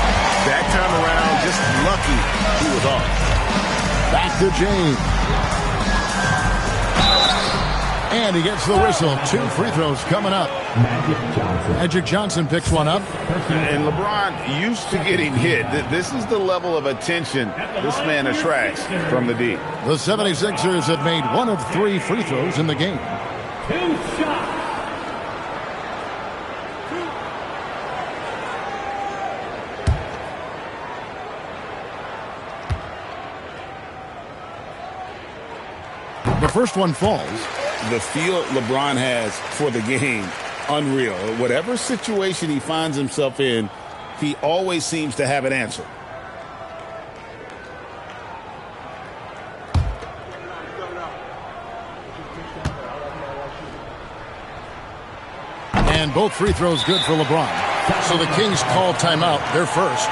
that time around. Just lucky he was off. Back to James. And he gets the whistle. 2 free throws coming up. Magic Johnson picks one up. And LeBron used to getting hit. This is the level of attention this man attracts from the D. The 76ers have made 1 of 3 free throws in the game. 2 shots. The first one falls. The feel LeBron has for the game, unreal. Whatever situation he finds himself in, he always seems to have an answer. And both free throws good for LeBron. So the Kings call timeout. They're first.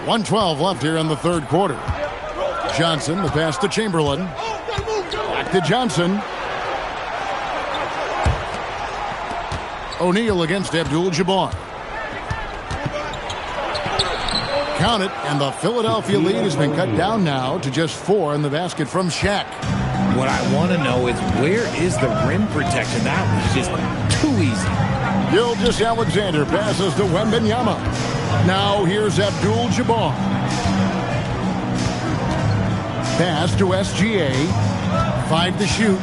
.112 left here in the third quarter. Johnson, the pass to Chamberlain. Back to Johnson. O'Neal against Abdul-Jabbar. Count it, and the Philadelphia lead has been cut down now to just 4 in the basket from Shaq. What I want to know is, where is the rim protection? That was just too easy. Gilgeous-Alexander passes to Wembanyama. Now here's Abdul-Jabbar. Pass to SGA. 5 to shoot.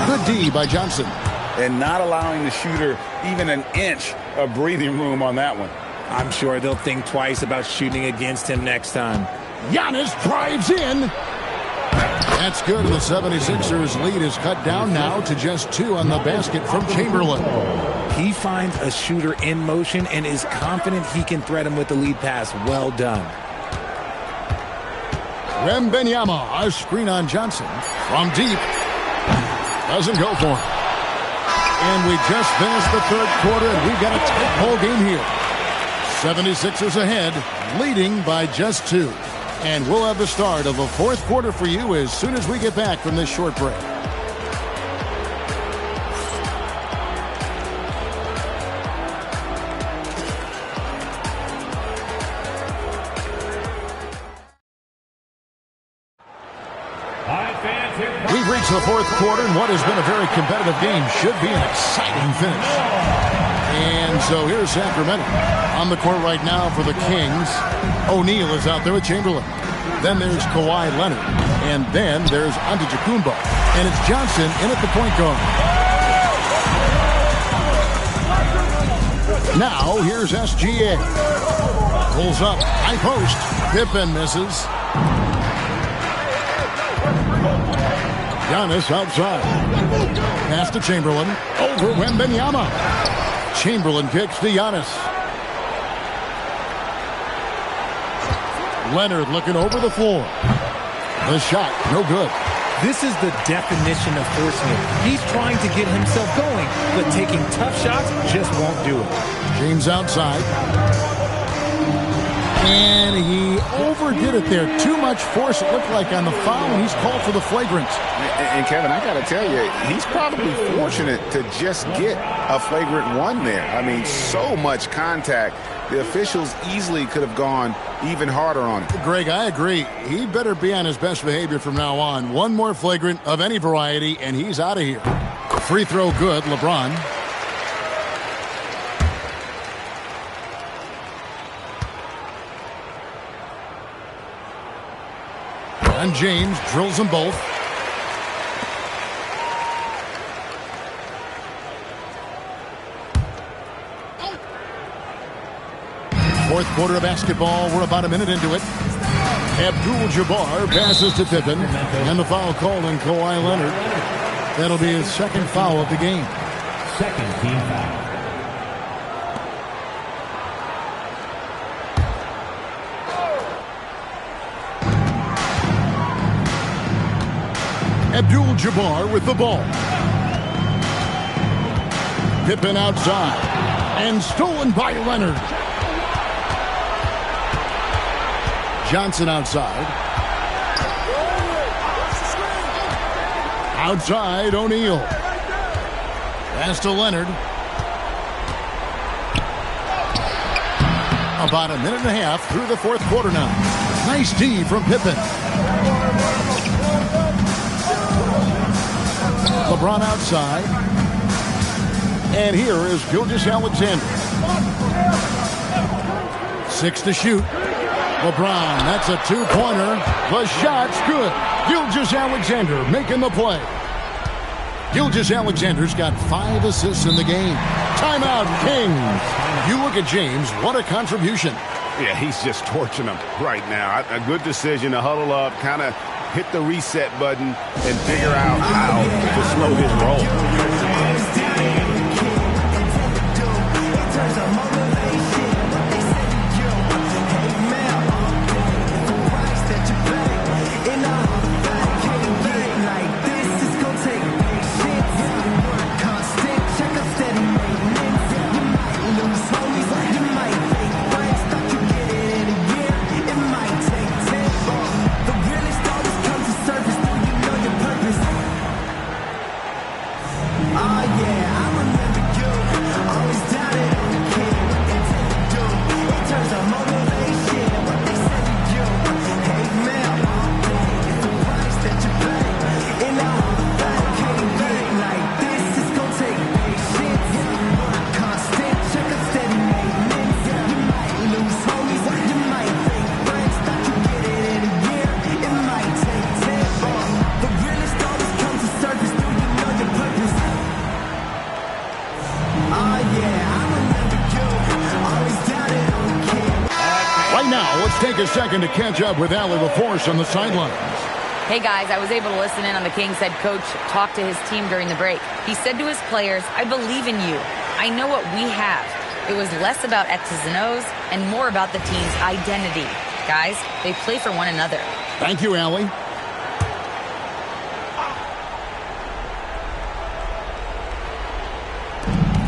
Good D by Johnson. And not allowing the shooter even an inch of breathing room on that one. I'm sure they'll think twice about shooting against him next time. Giannis drives in. That's good. The 76ers lead is cut down now to just 2 on the basket from Chamberlain. He finds a shooter in motion and is confident he can threat him with the lead pass. Well done. Wembanyama, a screen on Johnson. From deep. Doesn't go for it. And we just finished the third quarter, and we've got a tight ball game here. 76ers ahead, leading by just 2. And we'll have the start of the fourth quarter for you as soon as we get back from this short break. We've reached the fourth quarter, and what has been a very competitive game should be an exciting finish. And so here's Sacramento on the court right now for the Kings. O'Neal is out there with Chamberlain. Then there's Kawhi Leonard. And then there's Antetokounmpo. And it's Johnson in at the point guard. Now here's SGA. Pulls up, high post. Pippen misses. Giannis outside. Pass to Chamberlain. Over Wembanyama. Chamberlain kicks to Giannis. Leonard looking over the floor. The shot, no good. This is the definition of forcing it. He's trying to get himself going, but taking tough shots just won't do it. James outside. And he overdid it there. Too much force, it looked like, on the foul, and he's called for the flagrant. And Kevin, I got to tell you, he's probably fortunate to just get a flagrant 1 there. I mean, so much contact. The officials easily could have gone even harder on it. Greg, I agree. He better be on his best behavior from now on. One more flagrant of any variety, and he's out of here. Free throw good, LeBron. And James drills them both. Fourth quarter of basketball. We're about a minute into it. Abdul-Jabbar passes to Pippen. And the foul called on Kawhi Leonard. That'll be his second foul of the game. Second team foul. Abdul-Jabbar with the ball. Pippen outside. And stolen by Leonard. Johnson outside. Outside, O'Neal. Pass to Leonard. About a minute and a half through the fourth quarter now. Nice D from Pippen. LeBron outside. And here is Gilgeous-Alexander. 6 to shoot. LeBron, that's a 2-pointer. The shot's good. Gilgeous-Alexander making the play. Gilgeous-Alexander's got 5 assists in the game. Timeout, Kings. You look at James, what a contribution. Yeah, he's just torching them right now. A good decision to huddle up, kind of hit the reset button, and figure out how to slow his roll. take a second to catch up with Allie LaForce on the sidelines. Hey guys, I was able to listen in on the Kings head coach talk to his team during the break. He said to his players, I believe in you. I know what we have. It was less about X's and O's and more about the team's identity. Guys, they play for one another. Thank you, Allie.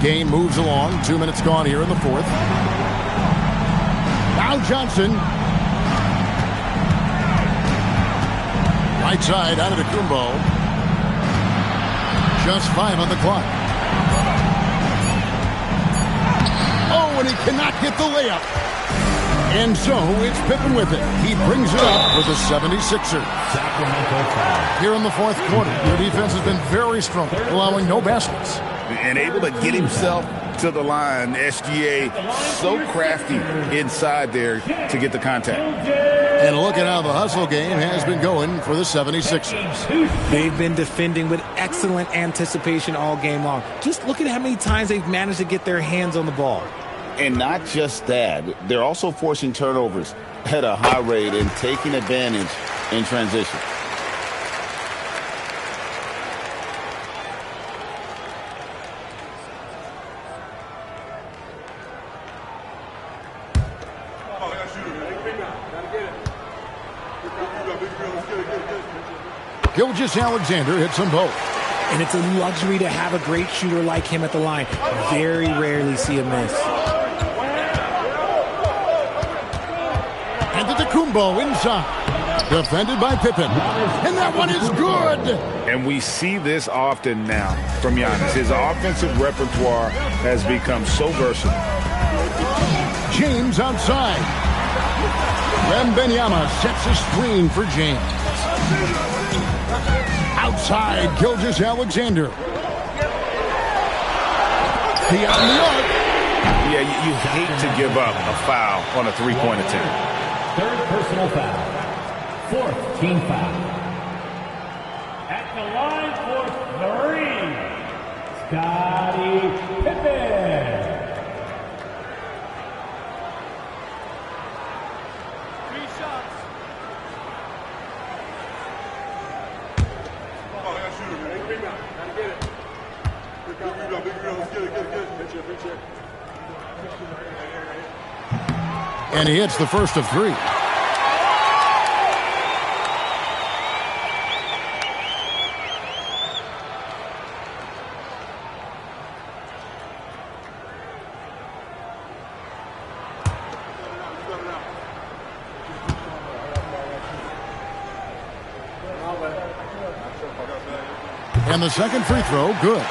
Game moves along. 2 minutes gone here in the fourth. Now Johnson. Right side out of Antetokounmpo. Just 5 on the clock. Oh, and he cannot get the layup. And so it's Pippen with it. He brings it up for the 76ers. Here in the fourth quarter, the defense has been very strong, allowing no baskets. And able to get himself to the line. SGA so crafty inside there to get the contact. And look at how the hustle game has been going for the 76ers. They've been defending with excellent anticipation all game long. Just look at how many times they've managed to get their hands on the ball. And not just that, they're also forcing turnovers at a high rate and taking advantage in transition. Gilgeous-Alexander hits them both. And it's a luxury to have a great shooter like him at the line. Very rarely see a miss. Antetokounmpo inside. Defended by Pippen. And that one is good. And we see this often now from Giannis. His offensive repertoire has become so versatile. James outside. Wembanyama sets a screen for James. Outside, Gilgeous-Alexander. The arc. Yeah, you hate to give up a foul on a three-point attempt. Third personal foul. Fourth team foul. At the line for 3, Scottie Pippen. And he hits the first of 3. And the second free throw, good.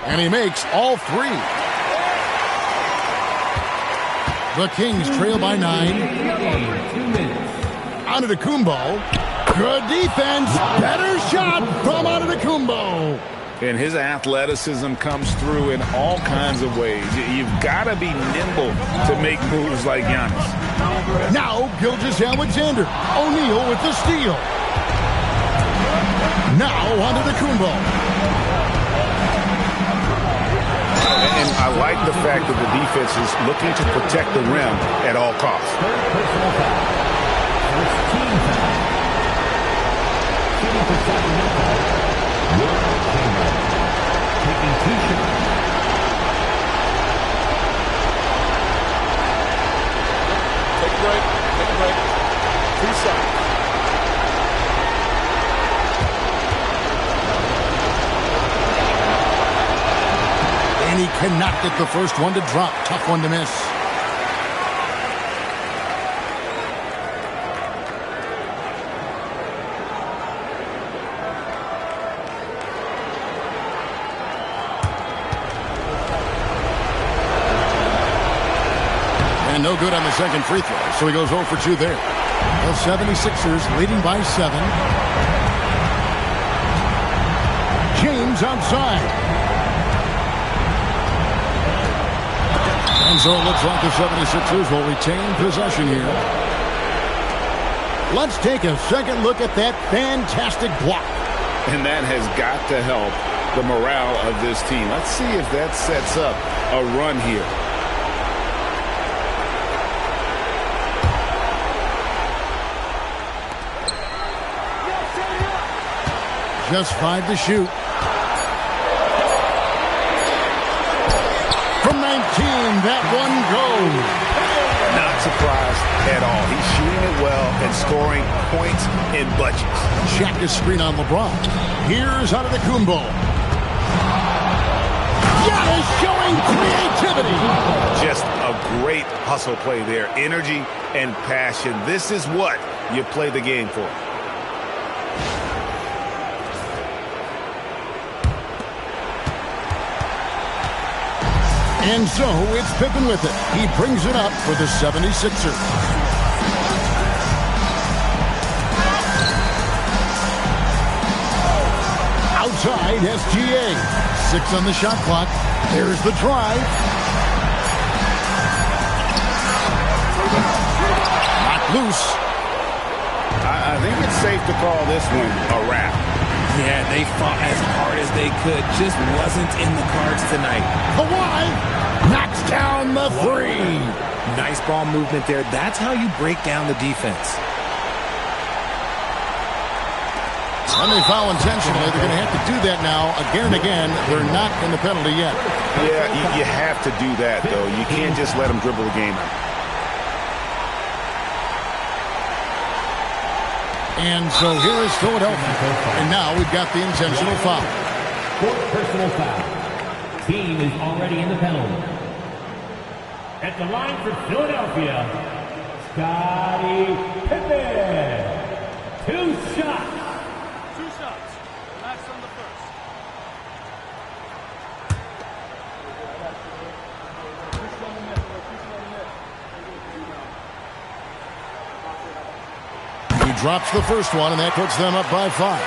And he makes all 3. The Kings trail by 9. Antetokounmpo. Good defense. Better shot from Antetokounmpo. And his athleticism comes through in all kinds of ways. You've got to be nimble to make moves like Giannis. Now Gilgeous-Alexander. O'Neal with the steal. Now Antetokounmpo. And I like the fact that the defense is looking to protect the rim at all costs. Third personal foul. First team foul. Shooting for Sacramento. Will Chamberlain. Taking 2 shots. Take a break. Take a break. 2 shots. And he cannot get the first one to drop. Tough one to miss. And no good on the second free throw, so he goes 0 for 2 there. The 76ers leading by 7. James outside. And so it looks like the 76ers will retain possession here. Let's take a second look at that fantastic block. And that has got to help the morale of this team. Let's see if that sets up a run here. Just 5 to shoot. From 19, that one goes. Not surprised at all. He's shooting it well and scoring points in bunches. Check his screen on LeBron. Here's Antetokounmpo. Giannis showing creativity. Just a great hustle play there. Energy and passion. This is what you play the game for. And so it's Pippen with it. He brings it up for the 76ers. Outside, SGA. 6 on the shot clock. There's the drive. Not loose. I think it's safe to call this one a wrap. Yeah, they fought as hard as they could. Just wasn't in the cards tonight. Kawhi knocks down the 3. Nice ball movement there. That's how you break down the defense. And they foul intentionally. They're going to have to do that now again and again. They're not in the penalty yet. Yeah, you have to do that, though. You can't just let them dribble the game out. And so here is Philadelphia. And now we've got the intentional foul. Fourth personal foul. Team is already in the penalty. At the line for Philadelphia, Scottie Pippen. 2 shots. 2 shots. Max on the first. He drops the first one, and that puts them up by 5.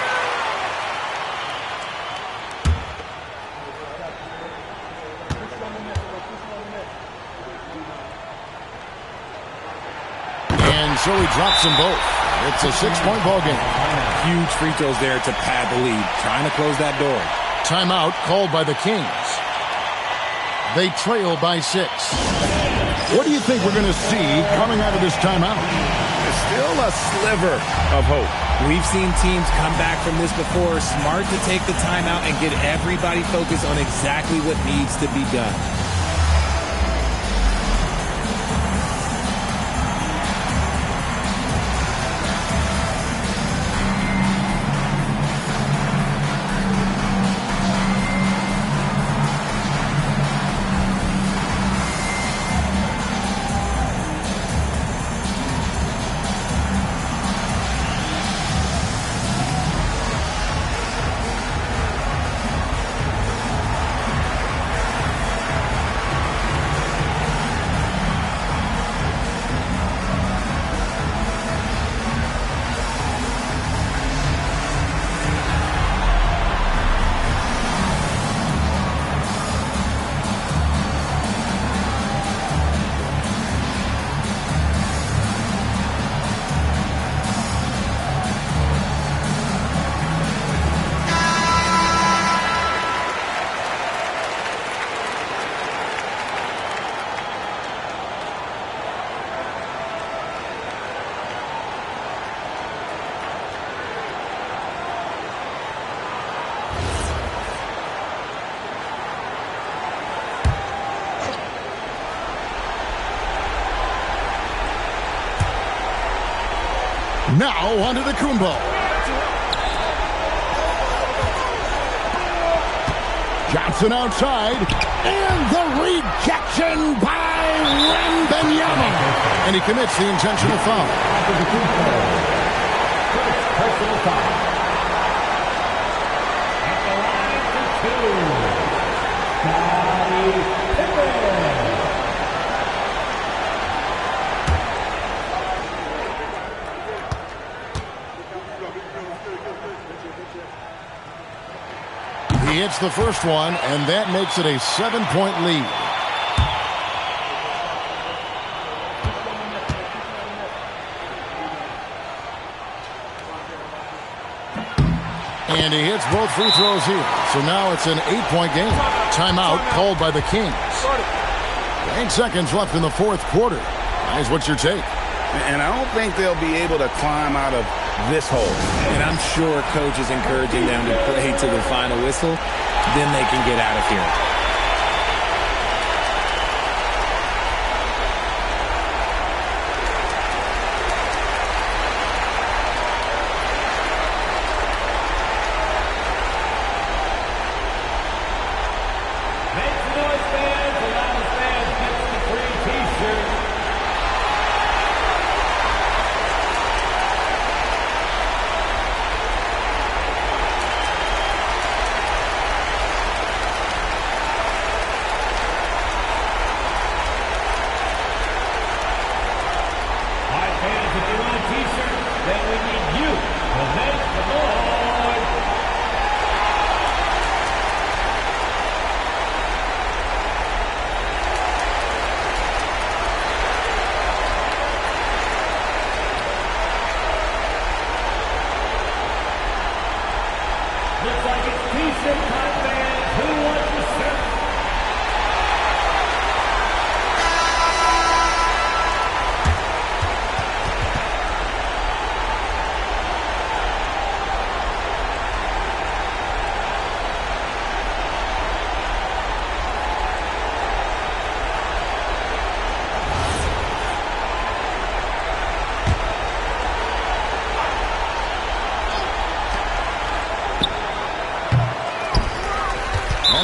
And so he drops them both. It's a 6-point ball game. Huge free throws there to pad the lead. Trying to close that door. Timeout called by the Kings. They trail by 6. What do you think we're going to see coming out of this timeout? Still a sliver of hope. We've seen teams come back from this before. Smart to take the timeout and get everybody focused on exactly what needs to be done. Now onto the Kumbo. Johnson outside. And the rejection by Wembanyama. And he commits the intentional foul. Personal foul. At the line for 2. Scottie Pippen. He hits the first one, and that makes it a 7-point lead. And he hits both free throws here. So now it's an 8-point game. Timeout called by the Kings. 8 seconds left in the fourth quarter. Guys, what's your take? And I don't think they'll be able to climb out of this hole. And I'm sure coach is encouraging them to play to the final whistle. Then they can get out of here.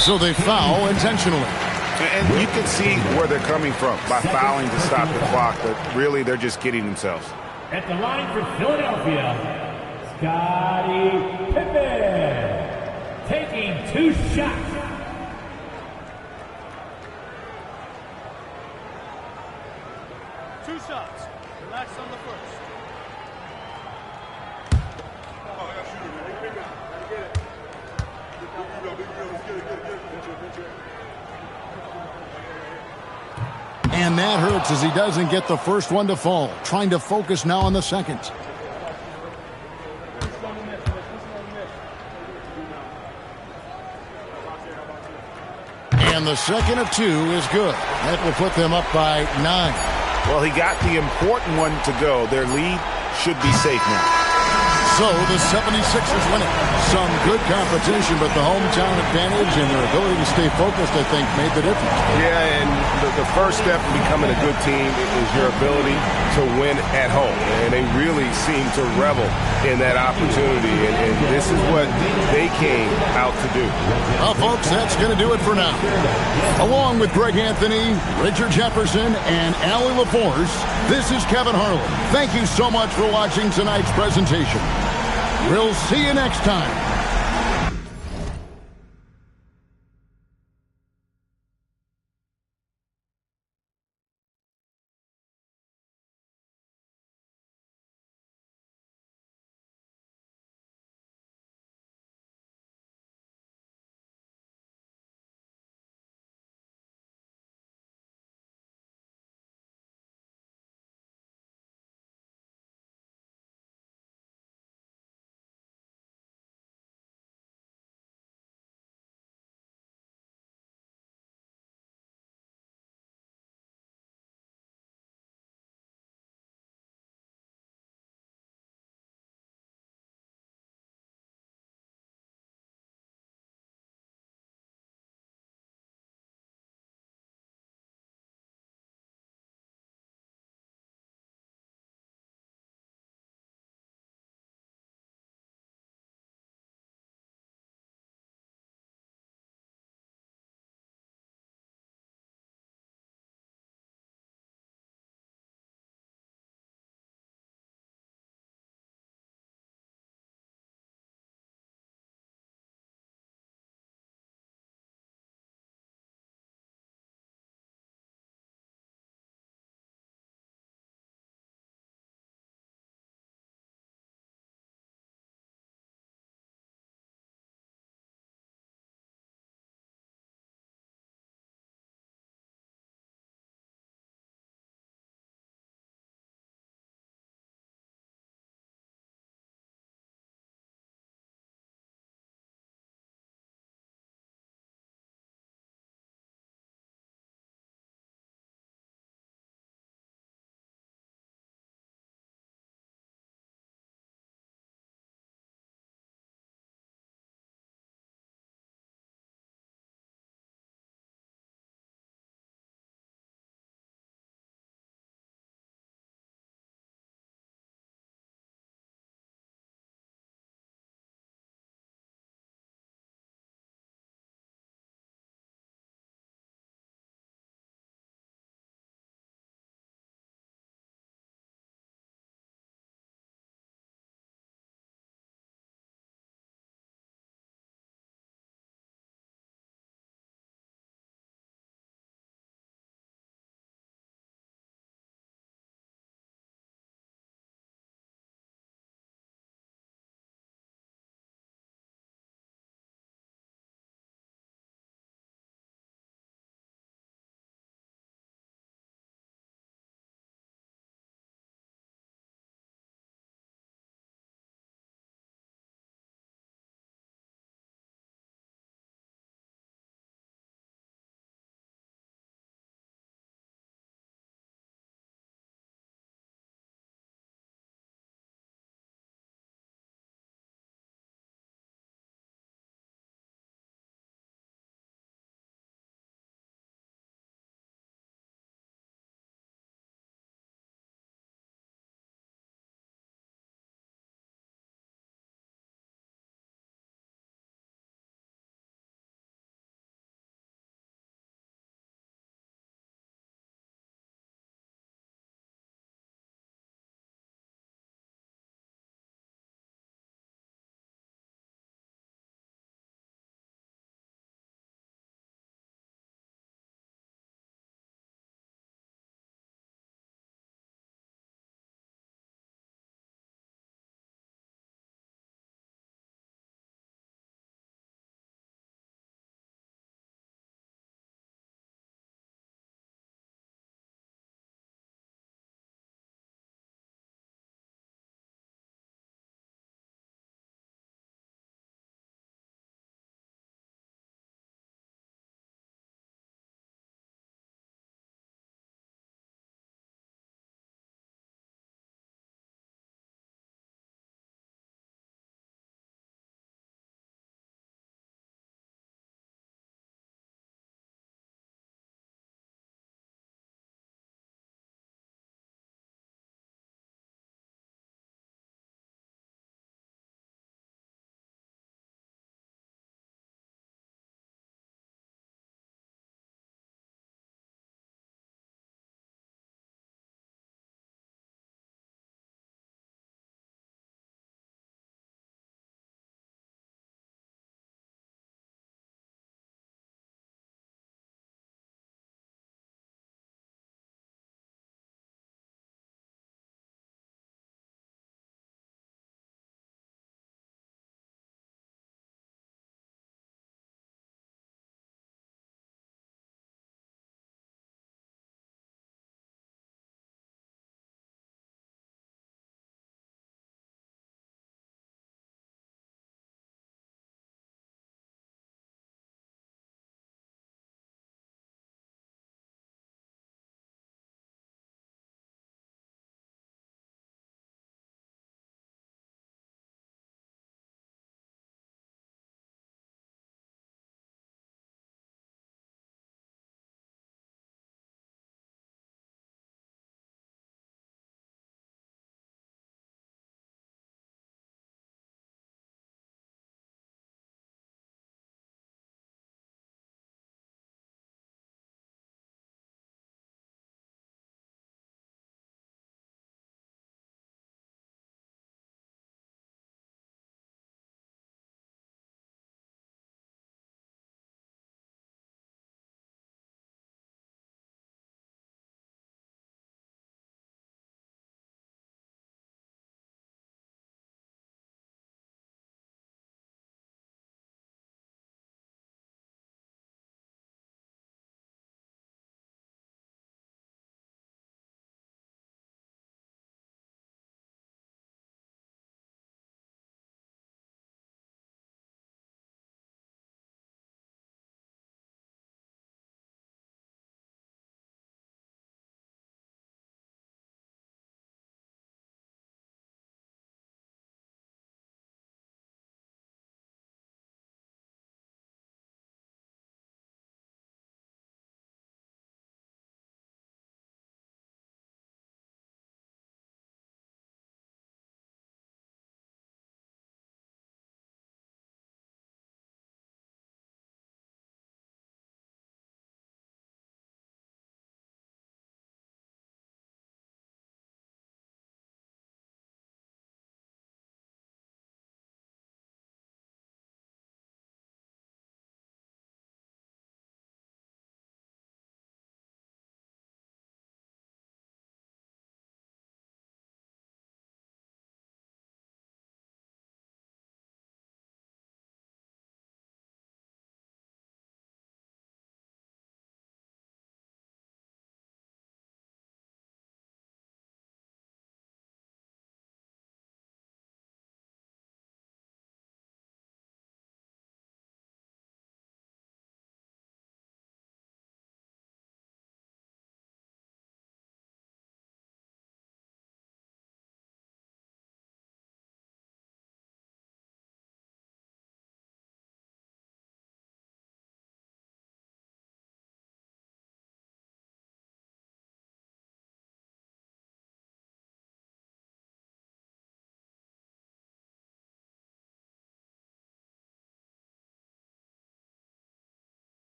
So they foul intentionally. And you can see where they're coming from by fouling to stop the clock, but really they're just kidding themselves. At the line for Philadelphia, Scottie Pippen, taking 2 shots. Relax on the first. And that hurts as he doesn't get the first one to fall. Trying to focus now on the second. And the second of 2 is good. That will put them up by 9. Well, he got the important one to go. Their lead should be safe now. So the 76ers win it. Some good competition, but the hometown advantage and their ability to stay focused, I think, made the difference. Yeah, and the first step in becoming a good team is your ability to win at home. And they really seem to revel in that opportunity. And this is what they came out to do. Well, folks, that's going to do it for now. Along with Greg Anthony, Richard Jefferson, and Allie LaForce, this is Kevin Harlan. Thank you so much for watching tonight's presentation. We'll see you next time.